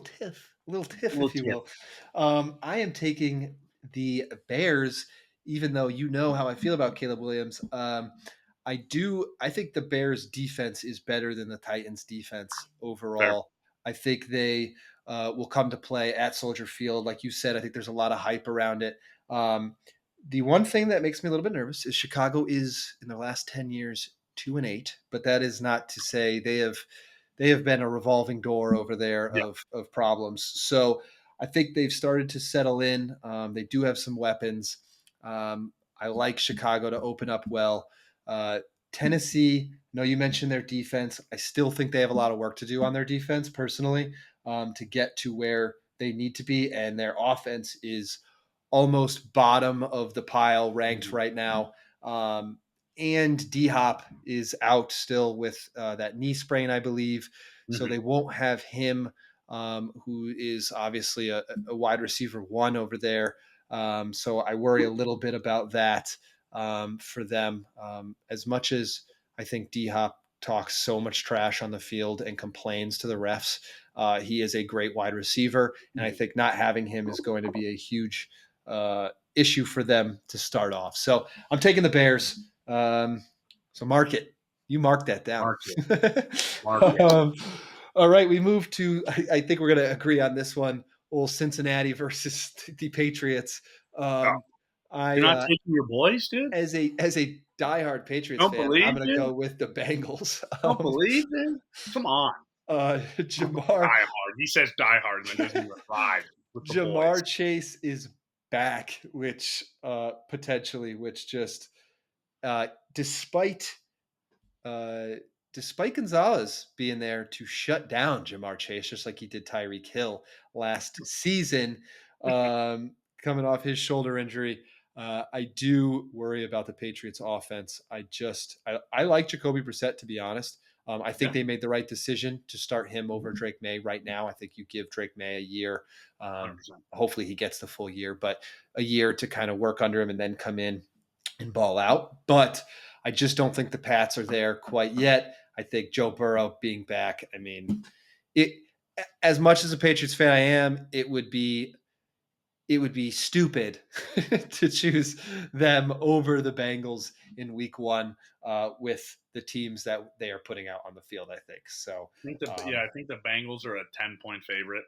Speaker 2: tiff, if you will. I am taking the Bears, even though you know how I feel about Caleb Williams. I think the Bears defense is better than the Titans defense overall. Fair. I think they will come to play at Soldier Field. Like you said, I think there's a lot of hype around it. The one thing that makes me a little bit nervous is Chicago is in their last 10 years 2-8, but that is not to say they have been a revolving door over there
Speaker 3: Yeah.
Speaker 2: of problems. So I think they've started to settle in. They do have some weapons. I like Chicago to open up well. Tennessee, no, you mentioned their defense. I still think they have a lot of work to do on their defense personally, to get to where they need to be. And their offense is almost bottom of the pile ranked right now. And D Hop is out still with that knee sprain, I believe. So they won't have him, who is obviously a wide receiver one over there. So I worry a little bit about that for them. As much as I think D Hop talks so much trash on the field and complains to the refs, he is a great wide receiver. And I think not having him is going to be a huge issue for them to start off. So I'm taking the Bears. So mark it. You mark that down.
Speaker 3: Mark it.
Speaker 2: All right, we move to. I think we're going to agree on this one. Old Cincinnati versus the Patriots.
Speaker 3: You're not
Speaker 2: I
Speaker 3: taking your boys, dude?
Speaker 2: as a diehard Patriots
Speaker 3: Don't
Speaker 2: fan, I'm
Speaker 3: believe,
Speaker 2: going to
Speaker 3: dude?
Speaker 2: go with the Bengals.
Speaker 3: Don't believe, dude? Come on.
Speaker 2: Jamar
Speaker 3: Die hard. He says die hard and then doesn't even ride with the boys.
Speaker 2: Jamar Chase is back, which potentially, which just despite Gonzalez being there to shut down Jamar Chase, just like he did Tyreek Hill last season, coming off his shoulder injury. I do worry about the Patriots offense. I like Jacoby Brissett, to be honest. I think they made the right decision to start him over Drake May right now. I think you give Drake May a year.
Speaker 3: 100%.
Speaker 2: Hopefully he gets the full year, but a year to kind of work under him and then come in and ball out. But I just don't think the Pats are there quite yet. I think Joe Burrow being back, I mean, as much as a Patriots fan I am, it would be stupid to choose them over the Bengals in week one with the teams that they are putting out on the field, I think. So
Speaker 3: I think the Bengals are a 10-point favorite.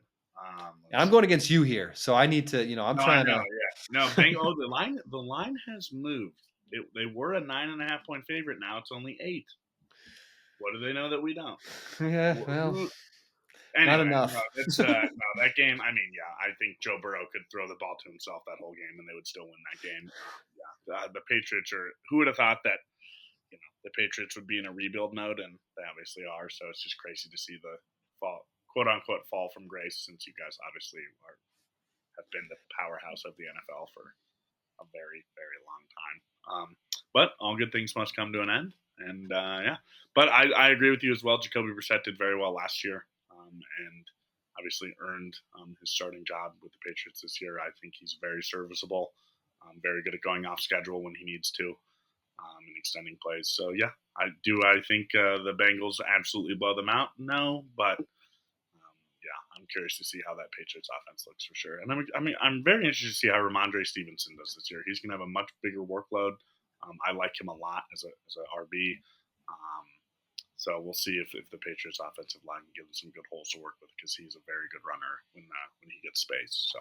Speaker 2: I'm going against you here. So I need to, I'm trying to.
Speaker 3: No, the line has moved. They were a 9.5-point favorite. Now it's only 8. What do they know that we don't?
Speaker 2: Yeah, well,
Speaker 3: anyway,
Speaker 2: not enough.
Speaker 3: That game. I mean, I think Joe Burrow could throw the ball to himself that whole game, and they would still win that game. The Patriots are. Who would have thought that? The Patriots would be in a rebuild mode, and they obviously are. So it's just crazy to see the fall, quote unquote, fall from grace, since you guys obviously have been the powerhouse of the NFL for a very, very long time. But all good things must come to an end. And but I agree with you as well. Jacoby Brissett did very well last year, and obviously earned his starting job with the Patriots this year. I think he's very serviceable, very good at going off schedule when he needs to, and extending plays. So I think the Bengals absolutely blow them out? No, but I'm curious to see how that Patriots offense looks for sure. And I'm very interested to see how Ramondre Stevenson does this year. He's going to have a much bigger workload. I like him a lot as a RB. So we'll see if the Patriots offensive line can give him some good holes to work with, because he's a very good runner when he gets space. So.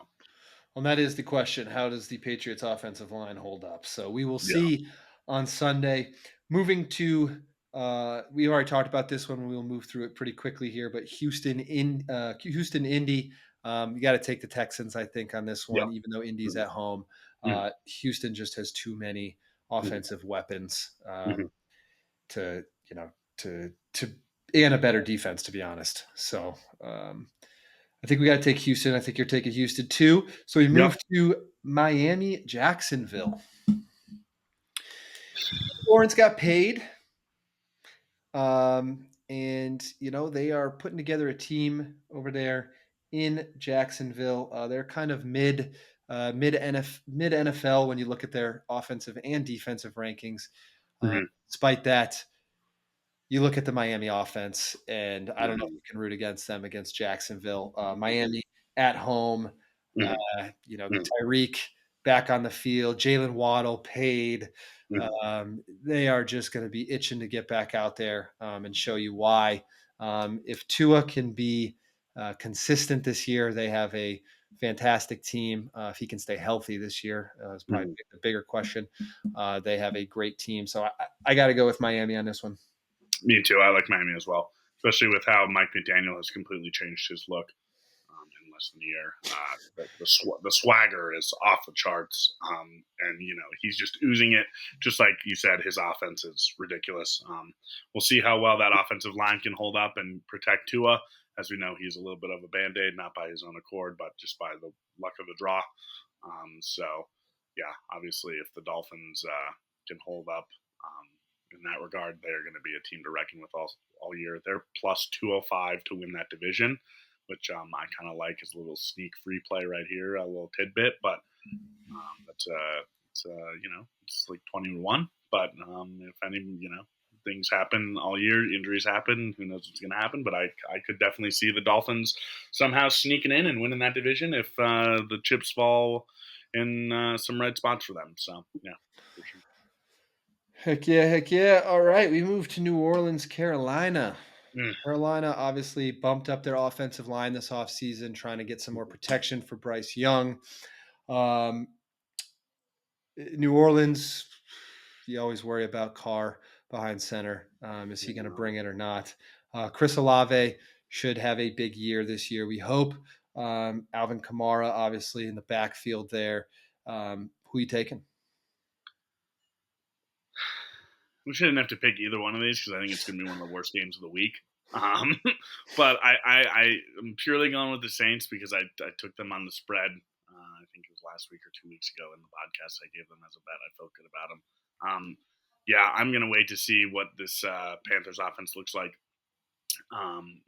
Speaker 2: Well, that is the question. How does the Patriots offensive line hold up? So we will see on Sunday. Moving to we already talked about this one. We'll move through it pretty quickly here, but Houston, Indy. You got to take the Texans, I think, on this one, even though Indy's at home. Houston just has too many offensive weapons to and a better defense, to be honest. So I think we got to take Houston. I think you're taking Houston too. So we move to Miami, Jacksonville. Lawrence got paid. And they are putting together a team over there in Jacksonville. They're kind of mid NFL when you look at their offensive and defensive rankings. Despite that, you look at the Miami offense, and I don't know if you can root against them against Jacksonville. Miami at home, Tyreek back on the field, Jalen Waddle paid. They are just going to be itching to get back out there and show you why. If Tua can be consistent this year, they have a fantastic team. If he can stay healthy this year, is probably the bigger question. They have a great team. So I got to go with Miami on this one.
Speaker 3: Me too. I like Miami as well, especially with how Mike McDaniel has completely changed his look in less than a year. The swagger is off the charts, and he's just oozing it. Just like you said, his offense is ridiculous. We'll see how well that offensive line can hold up and protect Tua. As we know, he's a little bit of a band-aid, not by his own accord, but just by the luck of the draw. Yeah, obviously, if the Dolphins can hold up in that regard, they're going to be a team to reckon with all year. They're plus 205 to win that division, which I kind of like as a little sneak free play right here, a little tidbit. But it's like 20-1. But if any, things happen all year, injuries happen, who knows what's going to happen. But I could definitely see the Dolphins somehow sneaking in and winning that division if the chips fall in some red spots for them. So, yeah, for sure.
Speaker 2: Heck yeah. All right, we move to New Orleans, Carolina. Carolina obviously bumped up their offensive line this offseason, trying to get some more protection for Bryce Young. New Orleans, you always worry about Carr behind center. Is he going to bring it or not? Chris Olave should have a big year this year, we hope. Alvin Kamara, obviously, in the backfield there. Who you taking?
Speaker 3: We shouldn't have to pick either one of these because I think it's going to be one of the worst games of the week. But I'm purely going with the Saints because I took them on the spread. I think it was last week or 2 weeks ago in the podcast I gave them as a bet. I felt good about them. Yeah, I'm going to wait to see what this Panthers offense looks like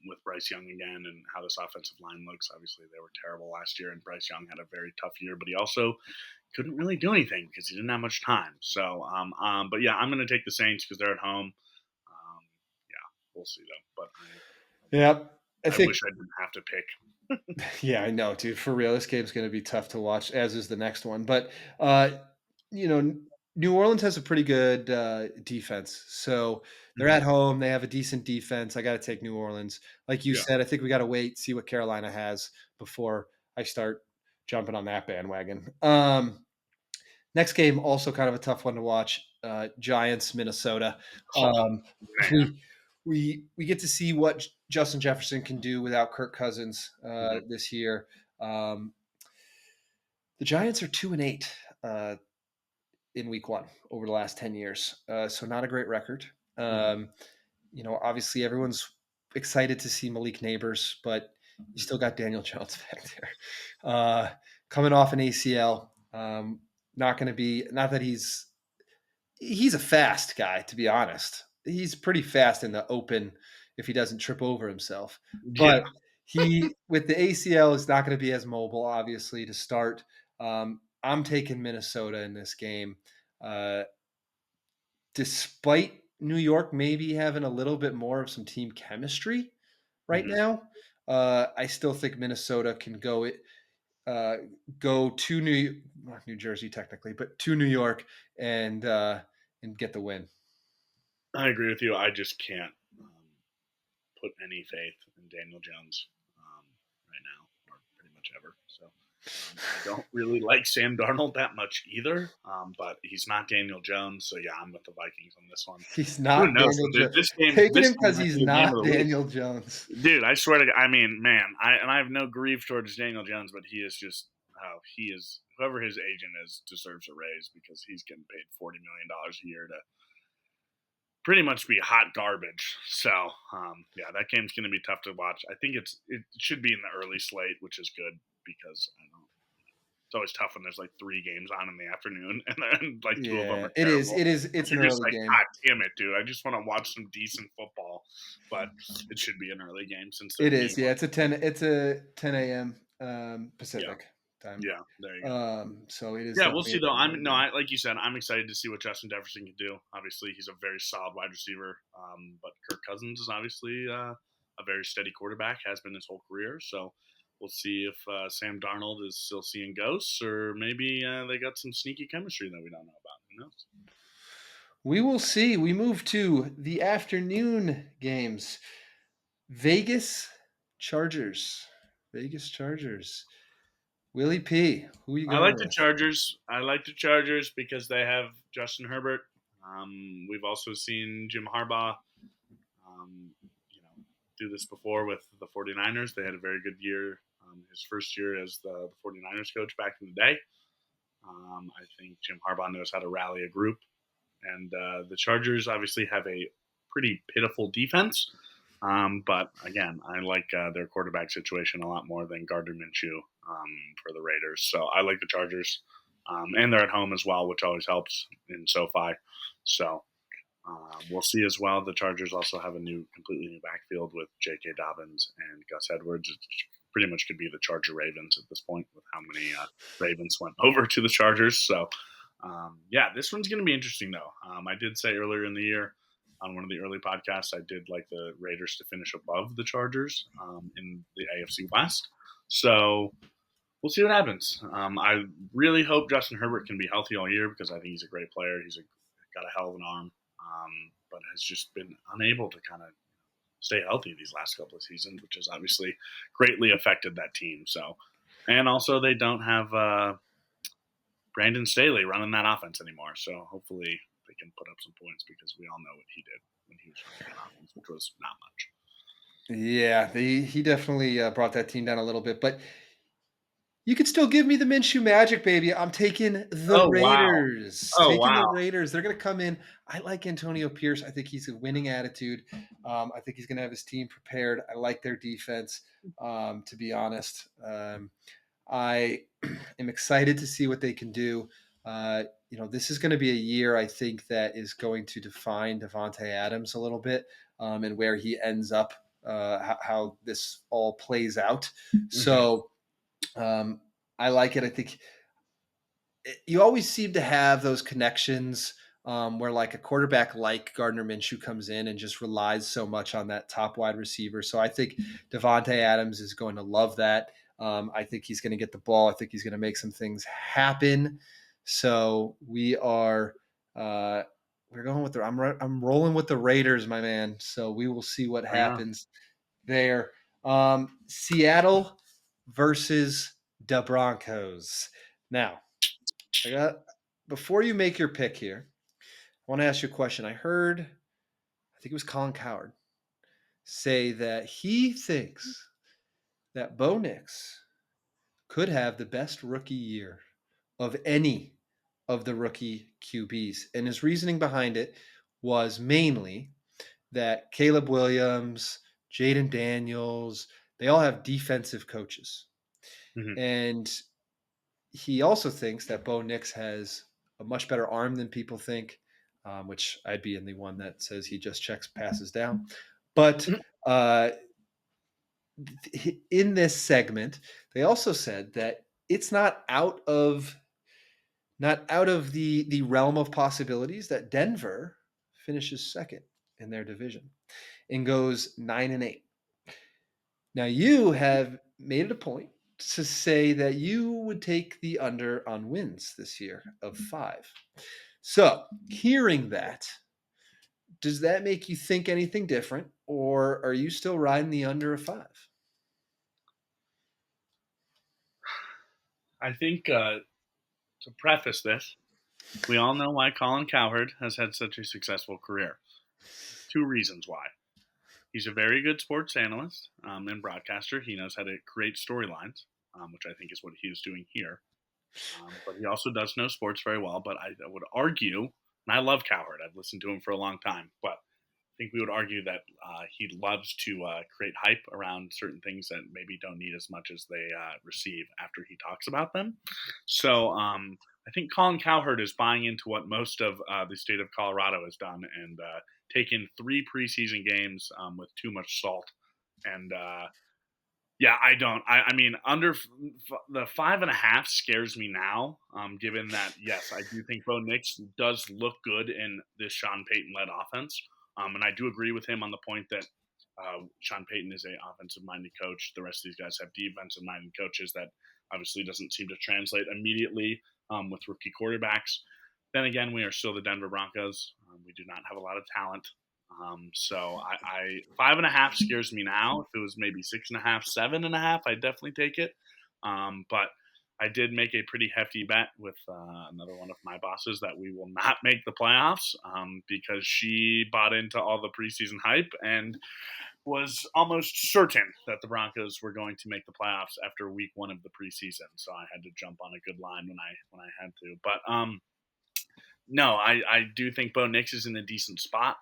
Speaker 3: with Bryce Young again and how this offensive line looks. Obviously, they were terrible last year, and Bryce Young had a very tough year, but he also couldn't really do anything because he didn't have much time. So, but yeah, I'm going to take the Saints because they're at home. Yeah, we'll see though. But I wish I didn't have to pick.
Speaker 2: Yeah, I know, dude. For real, this game's going to be tough to watch, as is the next one. But New Orleans has a pretty good defense, so they're at home. They have a decent defense. I got to take New Orleans. Like you said, I think we got to wait, see what Carolina has before I start jumping on that bandwagon. Next game, also kind of a tough one to watch. Giants, Minnesota. We get to see what Justin Jefferson can do without Kirk Cousins this year. The Giants are 2-8 in week one over the last 10 years. So not a great record. Obviously everyone's excited to see Malik Neighbors, but you still got Daniel Jones back there. Coming off an ACL. Not that he's a fast guy, to be honest. He's pretty fast in the open if he doesn't trip over himself. But he, with the ACL, is not going to be as mobile, obviously, to start. I'm taking Minnesota in this game. Despite New York maybe having a little bit more of some team chemistry right now, I still think Minnesota can go to New Jersey technically, but to New York and get the win.
Speaker 3: I agree with you. I just can't put any faith in Daniel Jones right now, or pretty much ever. So I don't really like Sam Darnold that much either, but he's not Daniel Jones. So yeah, I'm with the Vikings on this one.
Speaker 2: He's not Daniel Jones.
Speaker 3: This game,
Speaker 2: taking him because he's not Daniel Jones.
Speaker 3: Dude, I swear to God, I mean, man, I have no grief towards Daniel Jones, but he is just whoever his agent is deserves a raise because he's getting paid $40 million a year to pretty much be hot garbage. So, yeah, that game's going to be tough to watch. I think it should be in the early slate, which is good because it's always tough when there's like 3 games on in the afternoon and then like 2 of them are terrible.
Speaker 2: It's an early game.
Speaker 3: God damn it, dude! I just want to watch some decent football, but it should be an early game since
Speaker 2: it is. Yeah, it's a 10 a.m. Pacific time.
Speaker 3: Yeah, there you go.
Speaker 2: So it is.
Speaker 3: Yeah, we'll see though. Like you said, I'm excited to see what Justin Jefferson can do. Obviously, he's a very solid wide receiver. But Kirk Cousins is obviously a very steady quarterback, has been his whole career. So we'll see if Sam Darnold is still seeing ghosts, or maybe they got some sneaky chemistry that we don't know about. Who knows?
Speaker 2: We will see. We move to the afternoon games. Vegas Chargers. Willie P, who are you
Speaker 3: I
Speaker 2: going
Speaker 3: like the
Speaker 2: with?
Speaker 3: Chargers. I like the Chargers because they have Justin Herbert. We've also seen Jim Harbaugh, um, do this before with the 49ers. They had a very good year. His first year as the 49ers coach back in the day. I think Jim Harbaugh knows how to rally a group. And the Chargers obviously have a pretty pitiful defense. But again, I like their quarterback situation a lot more than Gardner Minshew for the Raiders. So I like the Chargers. And they're at home as well, which always helps in SoFi. So we'll see as well. The Chargers also have a completely new backfield with J.K. Dobbins and Gus Edwards. It pretty much could be the Charger Ravens at this point with how many Ravens went over to the Chargers. So, this one's going to be interesting, though. I did say earlier in the year on one of the early podcasts, I did like the Raiders to finish above the Chargers in the AFC West. So we'll see what happens. I really hope Justin Herbert can be healthy all year because I think he's a great player. He's got a hell of an arm, but has just been unable to kind of stay healthy these last couple of seasons, which has obviously greatly affected that team. So, and also they don't have Brandon Staley running that offense anymore. So hopefully they can put up some points because we all know what he did when he was running that offense, which was not much.
Speaker 2: Yeah, he definitely brought that team down a little bit, but you could still give me the Minshew magic, baby. I'm taking the
Speaker 3: Oh wow!
Speaker 2: Raiders.
Speaker 3: Oh
Speaker 2: Taking the
Speaker 3: wow!
Speaker 2: Raiders. They're going to come in. I like Antonio Pierce. I think he's a winning attitude. I think he's going to have his team prepared. I like their defense, to be honest. I am excited to see what they can do. This is going to be a year, I think, that is going to define Davante Adams a little bit and where he ends up, how this all plays out. So I like it. I think you always seem to have those connections where like a quarterback like Gardner Minshew comes in and just relies so much on that top wide receiver. So I think Davante Adams is going to love that. I think he's going to get the ball. I think he's going to make some things happen. So we're going with I'm rolling with the Raiders, my man. So we will see what happens there. Seattle versus the Broncos. Now, before you make your pick here, I want to ask you a question. I think it was Colin Cowherd, say that he thinks that Bo Nix could have the best rookie year of any of the rookie QBs. And his reasoning behind it was mainly that Caleb Williams, Jaden Daniels, they all have defensive coaches.
Speaker 3: Mm-hmm.
Speaker 2: And he also thinks that Bo Nix has a much better arm than people think, which I'd be in the one that says he just checks passes down. But in this segment, they also said that it's not out of the realm of possibilities that Denver finishes second in their division and goes 9-8. Now you have made it a point to say that you would take the under on wins this year of 5. So, hearing that, does that make you think anything different, or are you still riding the under of 5?
Speaker 3: I think to preface this, we all know why Colin Cowherd has had such a successful career. 2 reasons why. He's a very good sports analyst and broadcaster. He knows how to create storylines, which I think is what he is doing here. But he also does know sports very well. But I would argue, and I love Cowherd. I've listened to him for a long time. But I think we would argue that he loves to create hype around certain things that maybe don't need as much as they receive after he talks about them. So I think Colin Cowherd is buying into what most of the state of Colorado has done and taken 3 preseason games with too much salt. And I don't. I mean, under the 5.5 scares me now, given that, yes, I do think Bo Nix does look good in this Sean Payton-led offense. And I do agree with him on the point that Sean Payton is an offensive-minded coach. The rest of these guys have defensive-minded coaches. That obviously doesn't seem to translate immediately with rookie quarterbacks. Then again, we are still the Denver Broncos. We do not have a lot of talent. So I 5.5 scares me now. If it was maybe 6.5, 7.5, I'd definitely take it. But I did make a pretty hefty bet with another one of my bosses that we will not make the playoffs because she bought into all the preseason hype and was almost certain that the Broncos were going to make the playoffs after week 1 of the preseason. So I had to jump on a good line when I had to. But no, I do think Bo Nix is in a decent spot.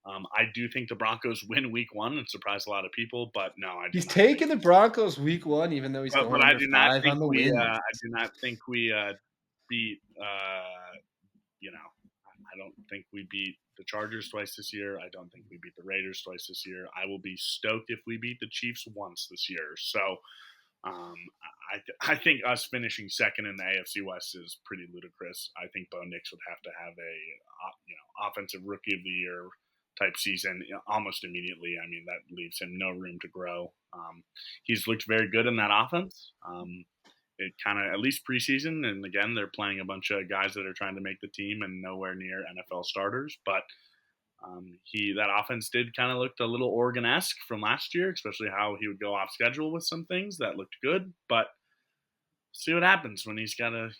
Speaker 3: I do think the Broncos win week 1 and surprise a lot of people, but no, I do
Speaker 2: He's
Speaker 3: not
Speaker 2: taking
Speaker 3: think.
Speaker 2: the Broncos week 1, even though he's
Speaker 3: But
Speaker 2: going
Speaker 3: I
Speaker 2: under
Speaker 3: do not
Speaker 2: 5
Speaker 3: think
Speaker 2: on the
Speaker 3: we.
Speaker 2: win.
Speaker 3: I do not think we beat. I don't think we beat the Chargers twice this year. I don't think we beat the Raiders twice this year. I will be stoked if we beat the Chiefs once this year. So um, I think us finishing second in the AFC West is pretty ludicrous. I think Bo Nix would have to have a offensive rookie of the year type season almost immediately. I mean, that leaves him no room to grow. He's looked very good in that offense. It kind of, at least preseason, and again, they're playing a bunch of guys that are trying to make the team and nowhere near NFL starters. But that offense did kind of looked a little Oregon-esque from last year, especially how he would go off schedule with some things that looked good. But see what happens when he's got to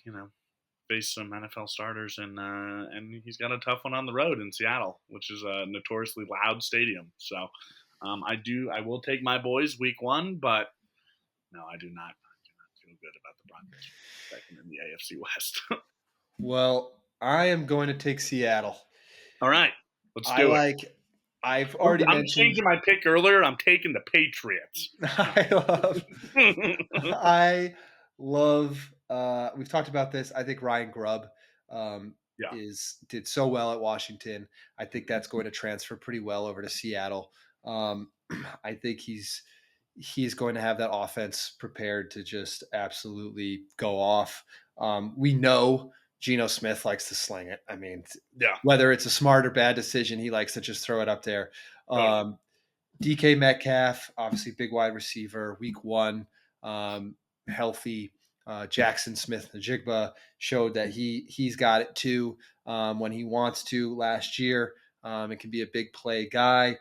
Speaker 3: face some NFL starters, and he's got a tough one on the road in Seattle, which is a notoriously loud stadium. So I will take my boys week 1, but no, I do not feel good about the Broncos second in the AFC West.
Speaker 2: Well, I am going to take Seattle.
Speaker 3: All right, let's do it.
Speaker 2: I've already
Speaker 3: I'm
Speaker 2: mentioned.
Speaker 3: changing my pick earlier. I'm taking the Patriots.
Speaker 2: I love. We've talked about this. I think Ryan Grubb
Speaker 3: Yeah.
Speaker 2: did so well at Washington. I think that's going to transfer pretty well over to Seattle. I think he's going to have that offense prepared to just absolutely go off. We know Geno Smith likes to sling it. I mean, whether it's a smart or bad decision, he likes to just throw it up there. DK Metcalf, obviously big wide receiver, week 1, healthy. Jackson Smith-Njigba showed that he's got it too when he wants to last year. It can be a big play guy.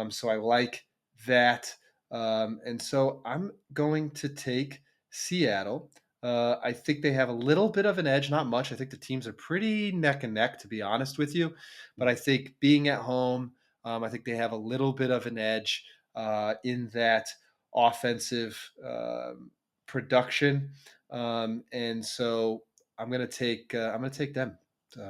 Speaker 2: So I like that. And so I'm going to take Seattle. I think they have a little bit of an edge, not much. I think the teams are pretty neck and neck, to be honest with you. But I think being at home, I think they have a little bit of an edge in that offensive production, and so I'm going to take them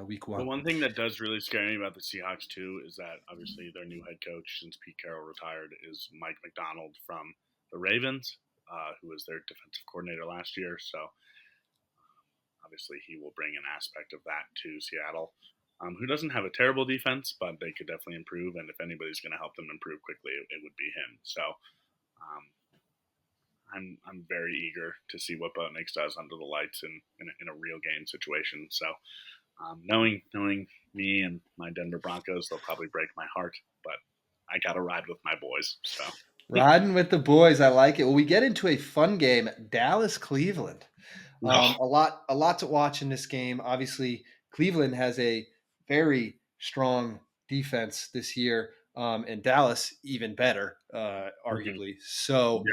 Speaker 2: week 1.
Speaker 3: The one thing that does really scare me about the Seahawks too is that obviously their new head coach since Pete Carroll retired is Mike McDonald from the Ravens, who was their defensive coordinator last year. So obviously he will bring an aspect of that to Seattle. Who doesn't have a terrible defense, but they could definitely improve. And if anybody's going to help them improve quickly, it would be him. So I'm very eager to see what Bo Nix does under the lights in a real game situation. So knowing me and my Denver Broncos, they'll probably break my heart, but I got to ride with my boys. So
Speaker 2: riding with the boys, I like it. Well, we get into a fun game, Dallas-Cleveland. A lot to watch in this game. Obviously, Cleveland has a very strong defense this year, and Dallas even better, arguably. So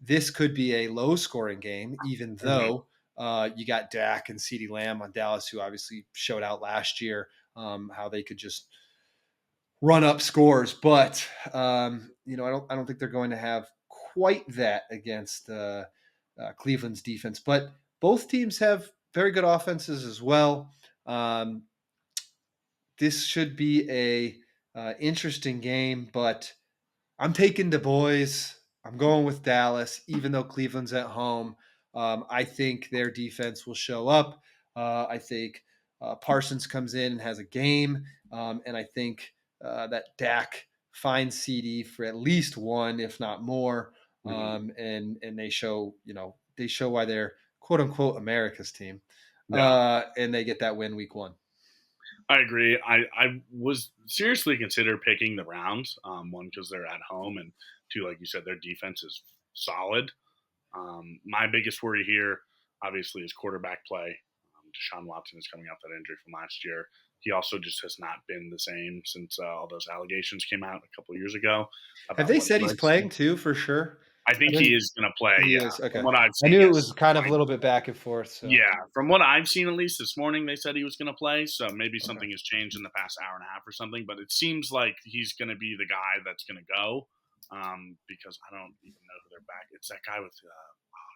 Speaker 2: this could be a low-scoring game, even though you got Dak and CeeDee Lamb on Dallas, who obviously showed out last year how they could just run up scores. But I don't think they're going to have quite that against Cleveland's defense. But both teams have very good offenses as well. This should be a interesting game, but I'm taking the boys. I'm going with Dallas, even though Cleveland's at home. I think their defense will show up. I think Parsons comes in and has a game, and I think that Dak finds CD for at least one, if not more, and they show why they're quote unquote America's team, and they get that win week 1.
Speaker 3: I agree. I was seriously consider picking the Browns. One, because they're at home, and two, like you said, their defense is solid. My biggest worry here, obviously, is quarterback play. Deshaun Watson is coming off that injury from last year. He also just has not been the same since all those allegations came out a couple of years ago.
Speaker 2: Have they said he's playing too, for sure?
Speaker 3: I think he is going to play.
Speaker 2: He
Speaker 3: Yeah,
Speaker 2: is, okay.
Speaker 3: from what I've
Speaker 2: I
Speaker 3: seen,
Speaker 2: knew it
Speaker 3: yes.
Speaker 2: was kind of a little bit back and forth. So.
Speaker 3: Yeah, from what I've seen, at least this morning, they said he was going to play. So maybe something has changed in the past hour and a half or something. But it seems like he's going to be the guy that's going to go, because I don't even know who they're back. It's that guy with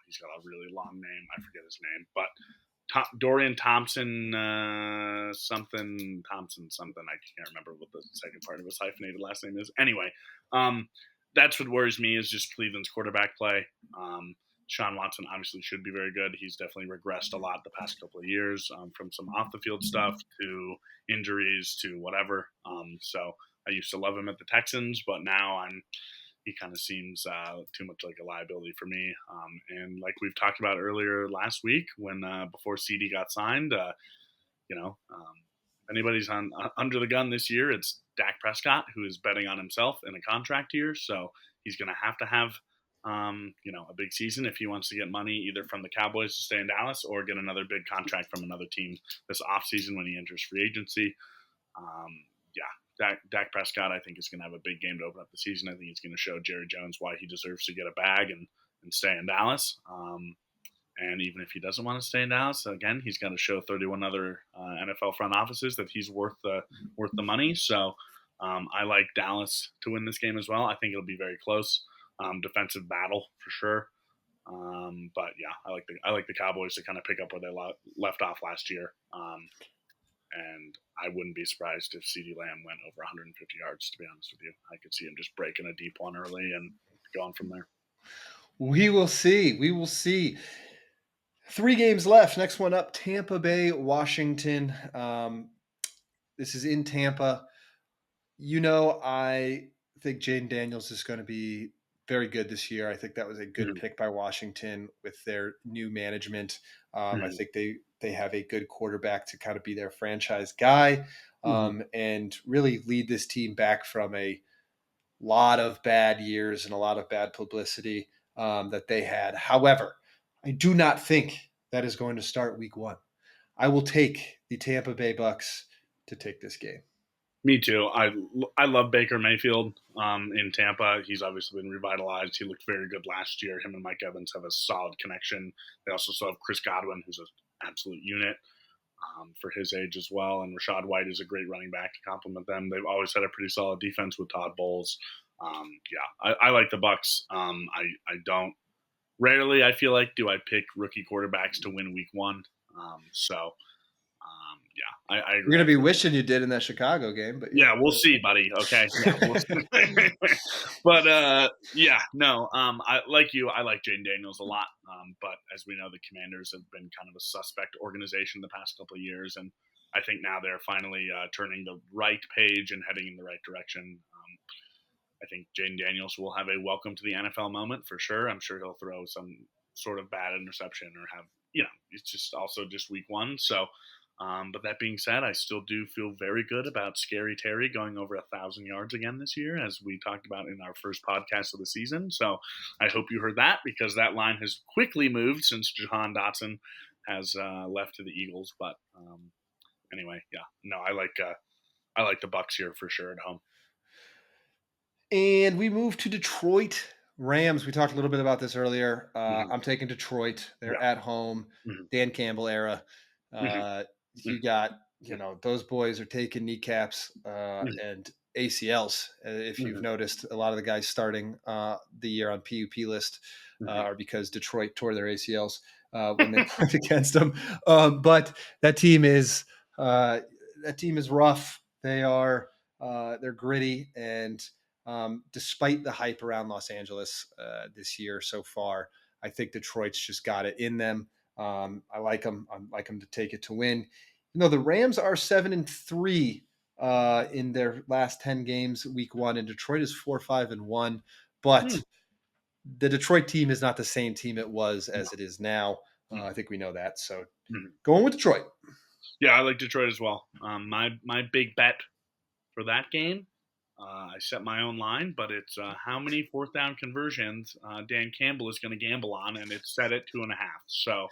Speaker 3: he's got a really long name. I forget his name, but Dorian Thompson, something. I can't remember what the second part of his hyphenated last name is. Anyway, that's what worries me is just Cleveland's quarterback play. Sean Watson obviously should be very good. He's definitely regressed a lot the past couple of years, from some off the field stuff to injuries to whatever. So I used to love him at the Texans, but now he kind of seems too much like a liability for me. And like we've talked about earlier last week, when before CD got signed, if anybody's under the gun this year, it's Dak Prescott, who is betting on himself in a contract year. So he's going to have a big season if he wants to get money either from the Cowboys to stay in Dallas or get another big contract from another team this offseason when he enters free agency. Dak Prescott, I think, is going to have a big game to open up the season. I think he's going to show Jerry Jones why he deserves to get a bag and stay in Dallas. And even if he doesn't want to stay in Dallas, again, he's got to show 31 other NFL front offices that he's worth the money. So I like Dallas to win this game as well. I think it'll be very close, defensive battle for sure. But yeah, I like the Cowboys to kind of pick up where they left off last year. And I wouldn't be surprised if CeeDee Lamb went over 150 yards, to be honest with you. I could see him just breaking a deep one early and going from there.
Speaker 2: We will see. 3 games left. Next one up, Tampa Bay, Washington. This is in Tampa. I think Jaden Daniels is going to be very good this year. I think that was a good pick by Washington with their new management. I think they have a good quarterback to kind of be their franchise guy, and really lead this team back from a lot of bad years and a lot of bad publicity that they had. However, I do not think that is going to start week 1. I will take the Tampa Bay Bucks to take this game.
Speaker 3: Me too. I love Baker Mayfield in Tampa. He's obviously been revitalized. He looked very good last year. Him and Mike Evans have a solid connection. They also still have Chris Godwin, who's an absolute unit for his age as well. And Rashad White is a great running back to complement them. They've always had a pretty solid defense with Todd Bowles. I like the Bucks. Rarely, I feel like, do I pick rookie quarterbacks to win week 1. I agree.
Speaker 2: You're going to be wishing you did in that Chicago game, but
Speaker 3: yeah, we'll see, buddy. Okay, we'll see. But I like you. I like Jaden Daniels a lot. But as we know, the Commanders have been kind of a suspect organization the past couple of years, and I think now they're finally turning the right page and heading in the right direction. I think Jaden Daniels will have a welcome to the NFL moment for sure. I'm sure he'll throw some sort of bad interception or have, it's just also just week 1. So, but that being said, I still do feel very good about Scary Terry going over 1,000 yards again this year, as we talked about in our first podcast of the season. So I hope you heard that, because that line has quickly moved since Jahan Dotson has left to the Eagles. But anyway, I like the Bucs here for sure at home.
Speaker 2: And we move to Detroit Rams. We talked a little bit about this earlier. I'm taking Detroit. They're at home. Dan Campbell era. You got, those boys are taking kneecaps and ACLs. If you've noticed, a lot of the guys starting the year on PUP list are because Detroit tore their ACLs when they played against them. But that team is rough. They're gritty, and despite the hype around Los Angeles this year so far, I think Detroit's just got it in them. I like them. I like them to take it to win. The Rams are 7-3 in their last 10 games, week 1, and Detroit is 4-5-1. But the Detroit team is not the same team it was as it is now. I think we know that. So going with Detroit.
Speaker 3: Yeah, I like Detroit as well. My big bet for that game, I set my own line, but it's how many 4th down conversions Dan Campbell is going to gamble on, and it's set at 2.5. So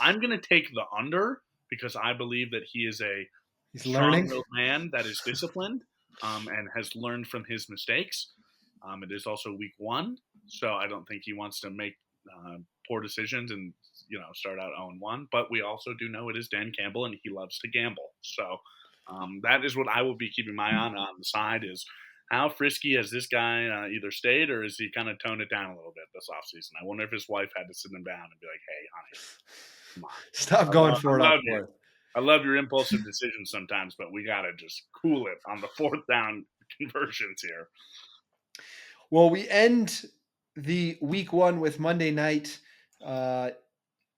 Speaker 3: I'm going to take the under, because I believe that he is a strong-willed man that is disciplined and has learned from his mistakes. It is also week 1, so I don't think he wants to make poor decisions and start out 0-1. But we also do know it is Dan Campbell, and he loves to gamble. So that is what I will be keeping my eye on the side is how frisky has this guy either stayed or is he kind of toned it down a little bit this offseason? I wonder if his wife had to sit him down and be like, hey, honey, come on.
Speaker 2: Stop going for it
Speaker 3: I
Speaker 2: off
Speaker 3: love you.
Speaker 2: fourth.
Speaker 3: I love your impulsive decisions sometimes, but we got to just cool it on the 4th down conversions here.
Speaker 2: Well, we end the week 1 with Monday night.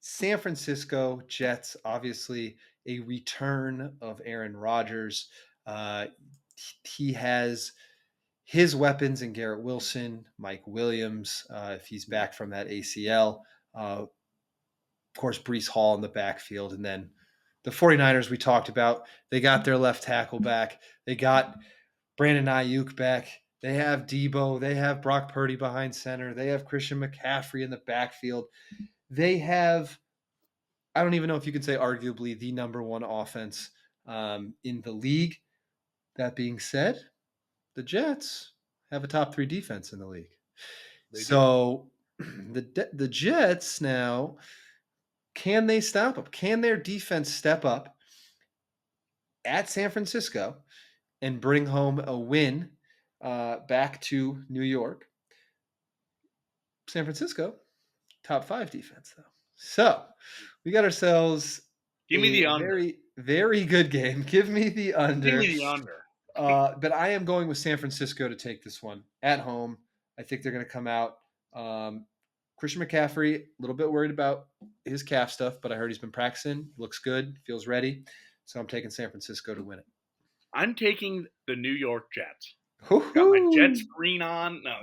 Speaker 2: San Francisco Jets, obviously a return of Aaron Rodgers. He has his weapons in Garrett Wilson, Mike Williams, if he's back from that ACL. Of course, Breece Hall in the backfield. And then the 49ers we talked about, they got their left tackle back. They got Brandon Ayuk back. They have Debo. They have Brock Purdy behind center. They have Christian McCaffrey in the backfield. They have, I don't even know if you could say arguably the number 1 offense in the league. That being said, the Jets have a top 3 defense in the league. So the Jets now, can they stop them? Can their defense step up at San Francisco and bring home a win back to New York? San Francisco, top 5 defense, though. So we got ourselves
Speaker 3: Give me the under.
Speaker 2: Very, very good game. Give me the under.
Speaker 3: Give me the under.
Speaker 2: But I am going with San Francisco to take this one at home. I think they're going to come out. Christian McCaffrey, a little bit worried about his calf stuff, but I heard he's been practicing. Looks good. Feels ready. So I'm taking San Francisco to win it.
Speaker 3: I'm taking the New York Jets.
Speaker 2: Woo-hoo.
Speaker 3: Got my Jets green on. No,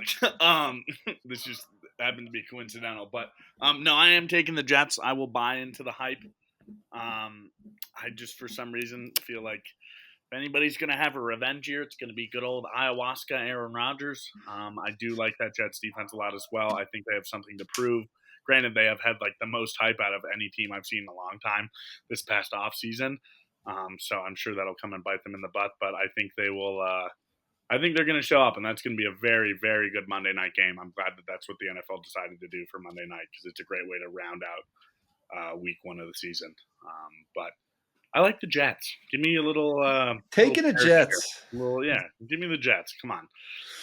Speaker 3: this just happened to be coincidental. But no, I am taking the Jets. I will buy into the hype. I just, for some reason, feel like if anybody's going to have a revenge year, it's going to be good old ayahuasca Aaron Rodgers. I do like that Jets defense a lot as well. I think they have something to prove. Granted, they have had like the most hype out of any team I've seen in a long time this past offseason. So I'm sure that'll come and bite them in the butt. But I think they will. I think they're going to show up, and that's going to be a very, very good Monday night game. I'm glad that that's what the NFL decided to do for Monday night because it's a great way to round out week 1 of the season. But I like the Jets. Give me a little
Speaker 2: taking the Jets.
Speaker 3: Well, yeah, give me the Jets. Come on.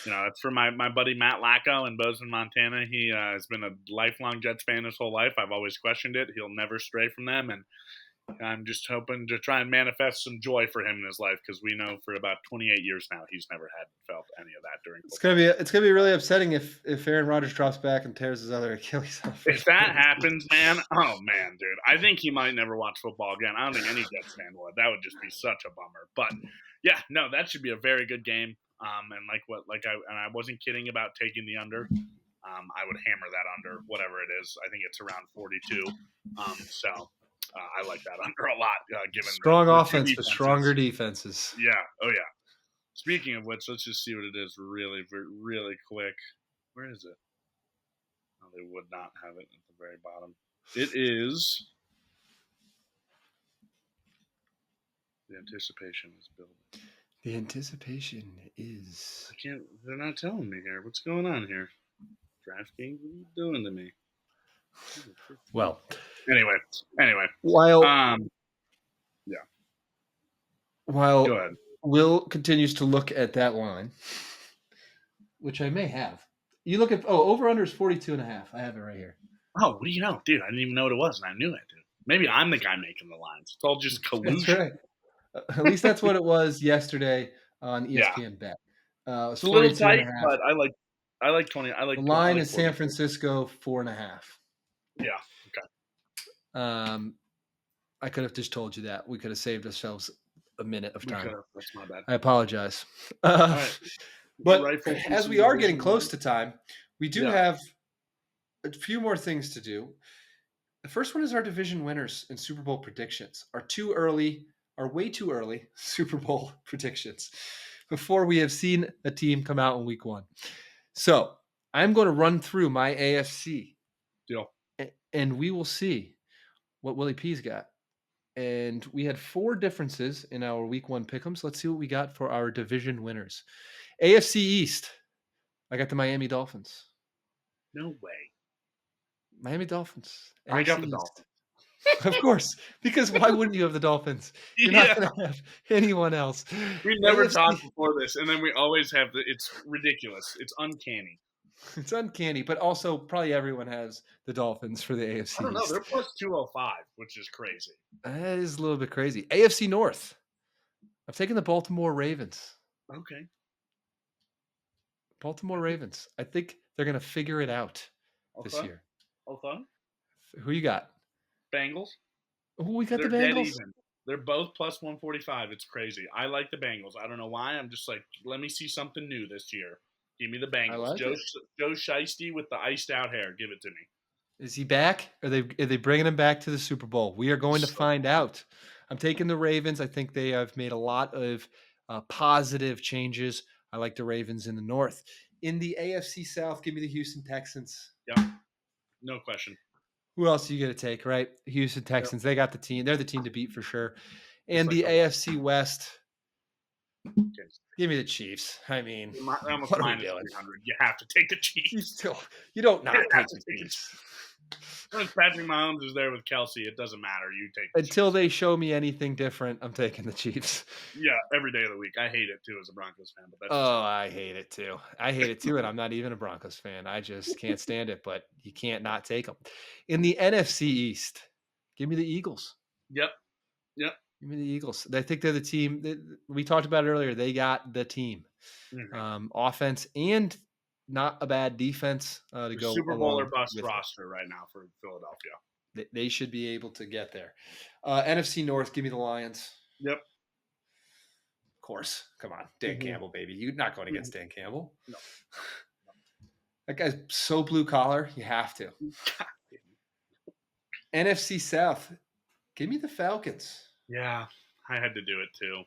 Speaker 3: That's for my buddy Matt Lacko in Bozeman, Montana. He has been a lifelong Jets fan his whole life. I've always questioned it. He'll never stray from them, and I'm just hoping to try and manifest some joy for him in his life because we know for about 28 years now he's never felt any of that during football.
Speaker 2: It's gonna be really upsetting if Aaron Rodgers drops back and tears his other Achilles off.
Speaker 3: If that happens, man, oh man, dude, I think he might never watch football again. I don't think any Jets fan would. That would just be such a bummer. But yeah, no, that should be a very good game. And I wasn't kidding about taking the under. I would hammer that under, whatever it is. I think it's around 42. So. I like that under a lot, given
Speaker 2: strong offense but stronger defenses.
Speaker 3: Yeah. Oh, yeah. Speaking of which, let's just see what it is really, really quick. Where is it? Oh, they would not have it at the very bottom. It is. The anticipation is building.
Speaker 2: The anticipation is.
Speaker 3: I can't. They're not telling me here. What's going on here? DraftKings, what are you doing to me?
Speaker 2: Well.
Speaker 3: Anyway.
Speaker 2: While
Speaker 3: Go ahead.
Speaker 2: Will continues to look at that line, which I may have. You look at over under is 42.5. I have it right here.
Speaker 3: Oh, what do you know, dude? I didn't even know what it was, and I knew it, dude. Maybe I'm the guy making the lines. It's all just collusion.
Speaker 2: That's right. At least that's what it was yesterday on ESPN Bet.
Speaker 3: It's a little tight, but I like 20. I like
Speaker 2: the line
Speaker 3: like
Speaker 2: is San Francisco 4.5.
Speaker 3: Yeah.
Speaker 2: I could have just told you that. We could have saved ourselves a minute of time.
Speaker 3: That's my bad.
Speaker 2: I apologize.
Speaker 3: Right.
Speaker 2: But as we are getting close to time, we do have a few more things to do. The first one is our division winners and Super Bowl predictions. Are way too early Super Bowl predictions before we have seen a team come out in week 1. So I'm going to run through my AFC.
Speaker 3: Deal.
Speaker 2: And we will see what Willy P's got. And we had 4 differences in our week 1 pick'ems. Let's see what we got for our division winners. AFC East. I got the Miami Dolphins.
Speaker 3: No way.
Speaker 2: Miami Dolphins.
Speaker 3: I got
Speaker 2: NFC
Speaker 3: the
Speaker 2: East.
Speaker 3: Dolphins.
Speaker 2: Of course, because why wouldn't you have the Dolphins? You're not
Speaker 3: Yeah.
Speaker 2: going to have anyone else.
Speaker 3: We never
Speaker 2: AFC
Speaker 3: talked before this, and then we always have it's ridiculous. It's uncanny.
Speaker 2: It's uncanny, but also probably everyone has the Dolphins for the
Speaker 3: I
Speaker 2: AFC
Speaker 3: don't know.
Speaker 2: East.
Speaker 3: They're plus 205, which is crazy.
Speaker 2: That is a little bit crazy. AFC North. I've taken the Baltimore Ravens.
Speaker 3: Okay.
Speaker 2: Baltimore Ravens. I think they're going to figure it out this
Speaker 3: Okay.
Speaker 2: year.
Speaker 3: Okay.
Speaker 2: Who you got?
Speaker 3: Bengals.
Speaker 2: Who we got
Speaker 3: They're
Speaker 2: the
Speaker 3: dead
Speaker 2: Bengals?
Speaker 3: even. They're both plus 145. It's crazy. I like the Bengals. I don't know why. I'm just like, let me see something new this year. Give me the Bengals.
Speaker 2: like it.
Speaker 3: Joe Shiesty with the iced out hair. Give it to me.
Speaker 2: Is he back? Are they bringing him back to the Super Bowl? We are going to find out. I'm taking the Ravens. I think they have made a lot of positive changes. I like the Ravens in the North. In the AFC South, give me the Houston Texans.
Speaker 3: Yeah. No question.
Speaker 2: Who else are you going to take, right? Houston Texans. They got the team. They're the team to beat for sure. And
Speaker 3: like
Speaker 2: the
Speaker 3: the
Speaker 2: AFC West,
Speaker 3: Okay.
Speaker 2: give me the Chiefs. I mean,
Speaker 3: They're almost
Speaker 2: what are we
Speaker 3: minus
Speaker 2: doing?
Speaker 3: 300. You have to take the Chiefs.
Speaker 2: You don't not
Speaker 3: You
Speaker 2: take
Speaker 3: have
Speaker 2: the
Speaker 3: to take the
Speaker 2: Chiefs.
Speaker 3: When Patrick Mahomes is there with Kelsey, it doesn't matter. You take the
Speaker 2: Until
Speaker 3: Chiefs.
Speaker 2: they show me anything different, I'm taking the Chiefs.
Speaker 3: Yeah, every day of the week. I hate it too as a Broncos fan, but that's
Speaker 2: Oh, I hate it too. I hate it too, and I'm not even a Broncos fan. I just can't stand it, but you can't not take them. In the NFC East, give me the Eagles.
Speaker 3: Yep.
Speaker 2: Give me the Eagles. I think they're the team. We talked about it earlier. They got the team.
Speaker 3: Mm-hmm.
Speaker 2: Offense and not a bad defense to go
Speaker 3: Super Bowl or
Speaker 2: along
Speaker 3: bust
Speaker 2: with
Speaker 3: roster right now for Philadelphia.
Speaker 2: They should be able to get there. NFC North, give me the Lions.
Speaker 3: Yep.
Speaker 2: Of course. Come on. Dan Campbell, baby. You're not going against Dan Campbell.
Speaker 3: No.
Speaker 2: That guy's so blue collar. You have to. NFC South, give me the Falcons.
Speaker 3: Yeah, I had to do it too.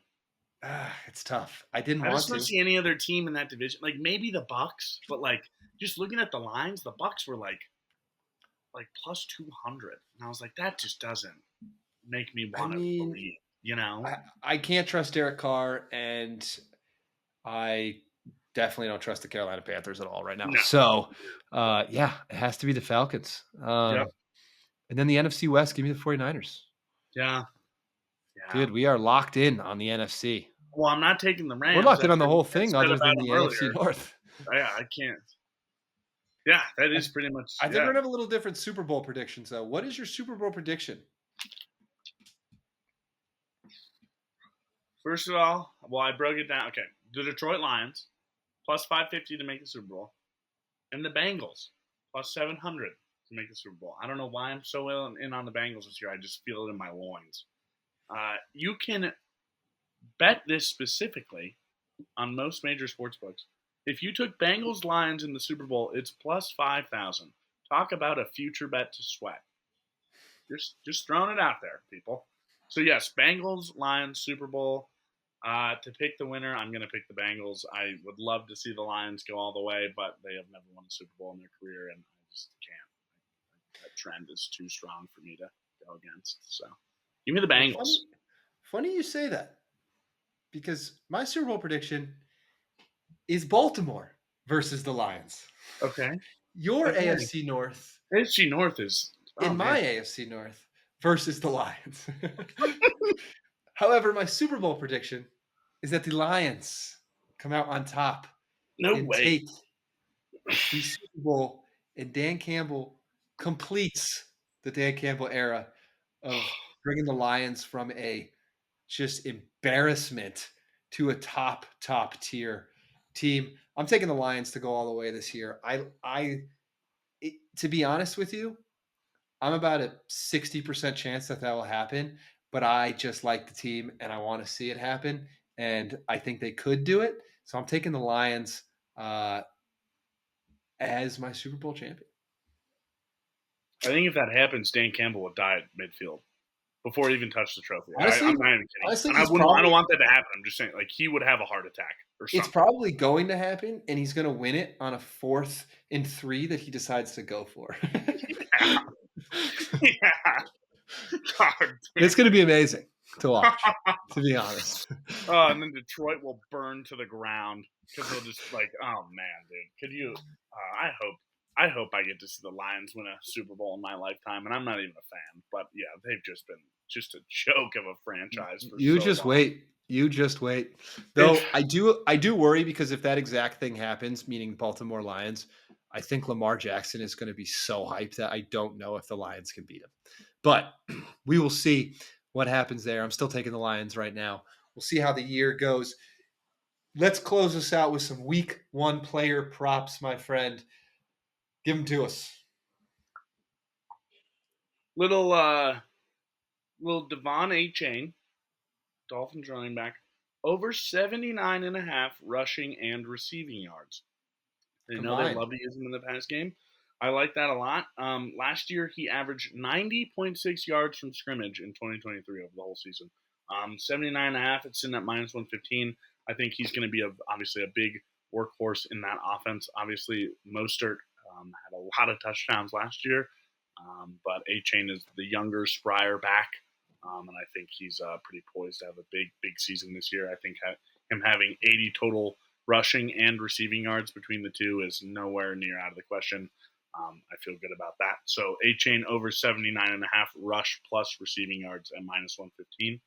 Speaker 2: It's tough. I didn't
Speaker 3: I
Speaker 2: want
Speaker 3: just don't
Speaker 2: to.
Speaker 3: see any other team in that division. Like maybe the Bucks, but like just looking at the lines, the Bucks were like plus 200, and I was like, that just doesn't make me want to believe. You know,
Speaker 2: I can't trust Derek Carr, and I definitely don't trust the Carolina Panthers at all right now.
Speaker 3: No.
Speaker 2: So, yeah, it has to be the Falcons.
Speaker 3: Yep.
Speaker 2: And then the NFC West, give me the 49ers.
Speaker 3: Yeah.
Speaker 2: Dude, we are locked in on the NFC.
Speaker 3: Well, I'm not taking the Rams.
Speaker 2: We're locked in on the whole thing other than the AFC North.
Speaker 3: Yeah, I can't. Yeah, that is pretty much.
Speaker 2: I think we're going to have a little different Super Bowl predictions, though. What is your Super Bowl prediction?
Speaker 3: First of all, well, I broke it down. Okay, the Detroit Lions, plus 550 to make the Super Bowl. And the Bengals, plus 700 to make the Super Bowl. I don't know why I'm so in on the Bengals this year. I just feel it in my loins. You can bet this specifically on most major sports books. If you took Bengals Lions in the Super Bowl, it's plus 5,000. Talk about a future bet to sweat. Just throwing it out there, people. So yes, Bengals Lions Super Bowl. To pick the winner, I'm going to pick the Bengals. I would love to see the Lions go all the way, but they have never won a Super Bowl in their career, and I just can't. That trend is too strong for me to go against. So give me the Bengals.
Speaker 2: Funny you say that, because my Super Bowl prediction is Baltimore versus the Lions.
Speaker 3: Okay.
Speaker 2: Your AFC North.
Speaker 3: AFC North is
Speaker 2: my AFC North versus the Lions. However, my Super Bowl prediction is that the Lions come out on top.
Speaker 3: No way.
Speaker 2: Take the Super Bowl, and Dan Campbell completes the Dan Campbell era of bringing the Lions from a just embarrassment to a top tier team. I'm taking the Lions to go all the way this year. To be honest with you, I'm about a 60% chance that will happen, but I just like the team and I want to see it happen, and I think they could do it. So I'm taking the Lions as my Super Bowl champion.
Speaker 3: I think if that happens, Dan Campbell would die at midfield before he even touched the trophy.
Speaker 2: Honestly,
Speaker 3: I'm not even kidding.
Speaker 2: Honestly,
Speaker 3: I don't want that to happen. I'm just saying, like, he would have a heart attack or something.
Speaker 2: It's probably going to happen, and he's going to win it on a 4th and 3 that he decides to go for.
Speaker 3: Yeah. God,
Speaker 2: it's going to be amazing. to watch, to be honest.
Speaker 3: And then Detroit will burn to the ground because they'll just like, oh man, dude, could you? I hope I get to see the Lions win a Super Bowl in my lifetime, and I'm not even a fan, but yeah, they've just been just a joke of a franchise for
Speaker 2: You
Speaker 3: so
Speaker 2: just
Speaker 3: long.
Speaker 2: wait. You just wait. Though I do worry because if that exact thing happens, meaning Baltimore Lions, I think Lamar Jackson is going to be so hyped that I don't know if the Lions can beat him. But we will see what happens there. I'm still taking the Lions right now. We'll see how the year goes. Let's close this out with some week 1 player props, my friend. Give them to us.
Speaker 3: Little Devon A-Chain, Dolphins running back, over 79.5 rushing and receiving yards. They know they love to use him in the pass game. I like that a lot. Last year, he averaged 90.6 yards from scrimmage in 2023 over the whole season. 79.5, it's in at minus 115. I think he's going to be obviously a big workhorse in that offense. Obviously, Mostert had a lot of touchdowns last year, but A-Chain is the younger, sprier back, and I think he's pretty poised to have a big season this year. I think him having 80 total rushing and receiving yards between the two is nowhere near out of the question. I feel good about that. So A-Chain over 79.5 rush plus receiving yards at minus 115.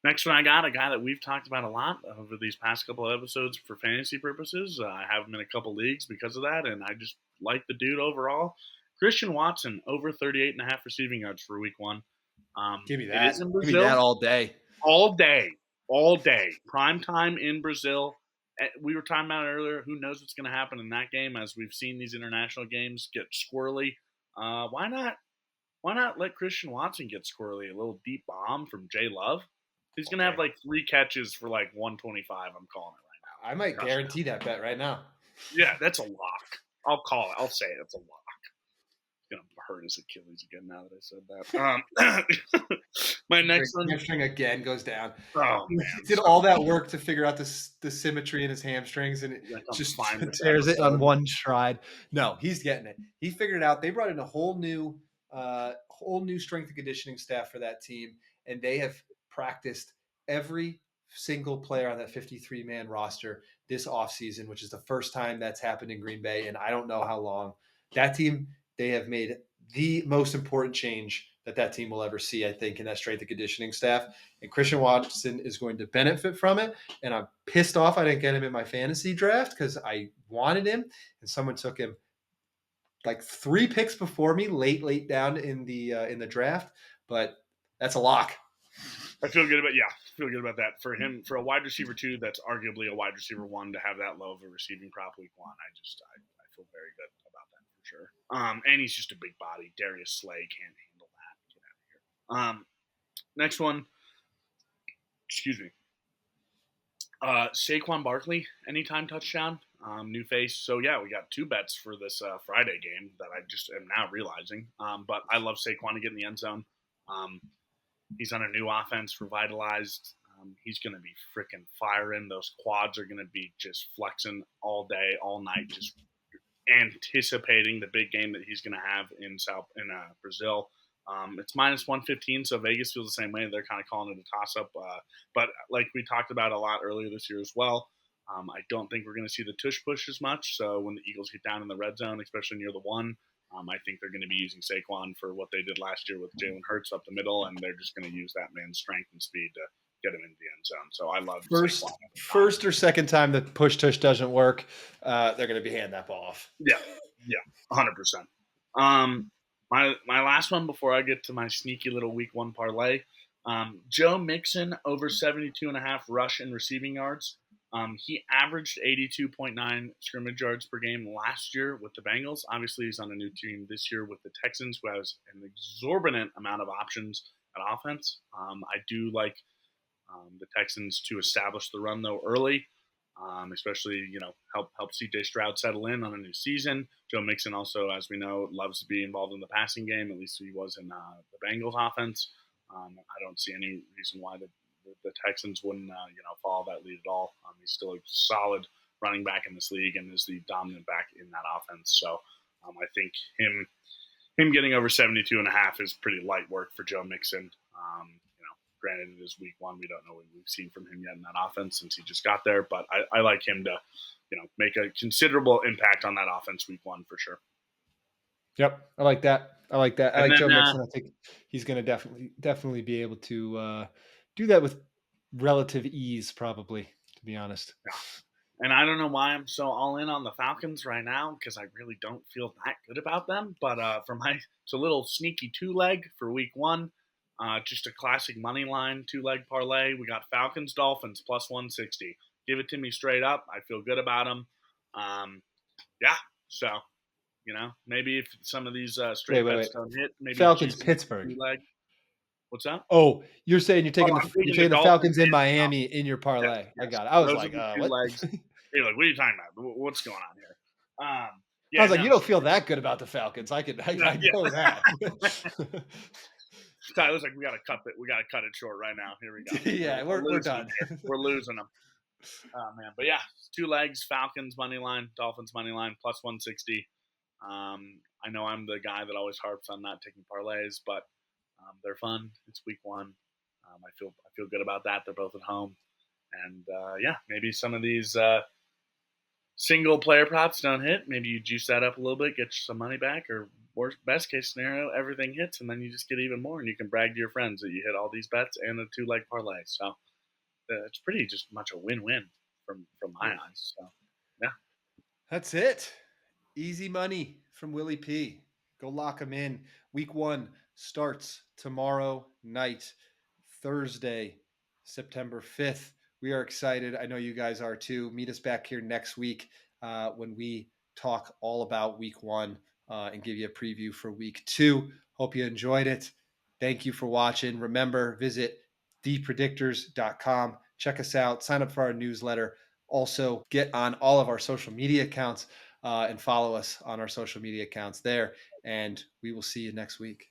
Speaker 3: Next one I got, a guy that we've talked about a lot over these past couple of episodes for fantasy purposes. I have him in a couple leagues because of that, and I just like the dude overall. Christian Watson, over 38.5 receiving yards for week 1.
Speaker 2: Give me that.
Speaker 3: It is in Brazil.
Speaker 2: Give me that all day.
Speaker 3: All day. Prime time in Brazil. We were talking about it earlier. Who knows what's going to happen in that game? As we've seen these international games get squirrely. Why not let Christian Watson get squirrely? A little deep bomb from Jay Love. He's going to have like 3 catches for like 125. I'm calling it right now.
Speaker 2: I might guarantee that bet right now.
Speaker 3: Yeah, that's a lock. I'll call it. I'll say it. It's a lock. It's going to hurt his Achilles again now that I said that. My next one.
Speaker 2: Hamstring again goes down.
Speaker 3: Oh, man.
Speaker 2: He did all that work to figure out the symmetry in his hamstrings, and it just tears it on one stride. No, he's getting it. He figured it out. They brought in a whole new strength and conditioning staff for that team, and they have practiced every single player on that 53-man roster this offseason, which is the first time that's happened in Green Bay, and I don't know how long. That team, they have made the most important change that team will ever see, I think, in that strength and conditioning staff. And Christian Watson is going to benefit from it. And I'm pissed off I didn't get him in my fantasy draft because I wanted him, and someone took him like 3 picks before me, late down in the draft. But that's a lock.
Speaker 3: I feel good about that. For him, for a wide receiver 2, that's arguably a wide receiver 1 to have that low of a receiving prop week 1. I feel very good about that for sure. And he's just a big body. Darius Slay can't handle that. Get out of here. Next one. Excuse me. Saquon Barkley, anytime touchdown, new face. So yeah, we got 2 bets for this Friday game that I just am now realizing. But I love Saquon to get in the end zone. He's on a new offense, revitalized. He's going to be freaking firing. Those quads are going to be just flexing all day, all night, just anticipating the big game that he's going to have in Brazil. It's minus 115, so Vegas feels the same way. They're kind of calling it a toss-up. But like we talked about a lot earlier this year as well, I don't think we're going to see the tush push as much. So when the Eagles get down in the red zone, especially near the 1, I think they're going to be using Saquon for what they did last year with Jalen Hurts up the middle, and they're just going to use that man's strength and speed to get him into the end zone. So I love
Speaker 2: first or second time the push tush doesn't work, they're going to be handing that ball off.
Speaker 3: Yeah, 100%. My last one before I get to my sneaky little week 1 parlay, Joe Mixon over 72.5 rush and receiving yards. He averaged 82.9 scrimmage yards per game last year with the Bengals. Obviously, he's on a new team this year with the Texans, who has an exorbitant amount of options at offense. I do like the Texans to establish the run, though, early, especially, help C.J. Stroud settle in on a new season. Joe Mixon also, as we know, loves to be involved in the passing game. At least he was in the Bengals offense. I don't see any reason why the Texans wouldn't, follow that lead at all. He's still a solid running back in this league and is the dominant back in that offense. So I think him getting over 72.5 is pretty light work for Joe Mixon. Granted, it is week one. We don't know what we've seen from him yet in that offense since he just got there. But I like him to, make a considerable impact on that offense week one for sure.
Speaker 2: Yep, I like that. I like
Speaker 3: And
Speaker 2: Joe
Speaker 3: then,
Speaker 2: Mixon. I think he's going to definitely be able to do that with relative ease, probably, to be honest.
Speaker 3: and I don't know why I'm so all in on the Falcons right now because I really don't feel that good about them. But it's a little sneaky 2-leg for week one. Just a classic money line 2-leg parlay. We got Falcons Dolphins plus 160. Give it to me straight up. I feel good about them. So maybe if some of these straight bets don't hit, maybe
Speaker 2: Falcons Pittsburgh
Speaker 3: 2-leg. What's that?
Speaker 2: Oh, you're saying you're taking the Falcons in
Speaker 3: Dolphins
Speaker 2: Miami in your parlay.
Speaker 3: Yes.
Speaker 2: I got it. I was
Speaker 3: Those
Speaker 2: like,
Speaker 3: are the 2
Speaker 2: what?
Speaker 3: legs. You're like, what are you talking about? What's going on here?
Speaker 2: I was like,
Speaker 3: no.
Speaker 2: you don't feel that good about the Falcons. I know that.
Speaker 3: Tyler's like, we gotta cut it short right now. Here we go.
Speaker 2: Yeah, we're done.
Speaker 3: We're losing them. Oh man, but yeah, 2 legs, Falcons money line, Dolphins money line plus 160. I know I'm the guy that always harps on not taking parlays, but they're fun. It's week one. I feel good about that. They're both at home, and maybe some of these single player props don't hit. Maybe you juice that up a little bit, get some money back, or best case scenario, everything hits, and then you just get even more, and you can brag to your friends that you hit all these bets and a 2-leg parlay. So it's pretty just much a win-win from my eyes. So yeah,
Speaker 2: that's it. Easy money from Willy P. Go lock them in. Week one starts tomorrow night, Thursday, September 5th. We are excited. I know you guys are too. Meet us back here next week when we talk all about week one and give you a preview for week two. Hope you enjoyed it. Thank you for watching. Remember, visit thepredictors.com. Check us out. Sign up for our newsletter. Also, get on all of our social media accounts and follow us on our social media accounts there. And we will see you next week.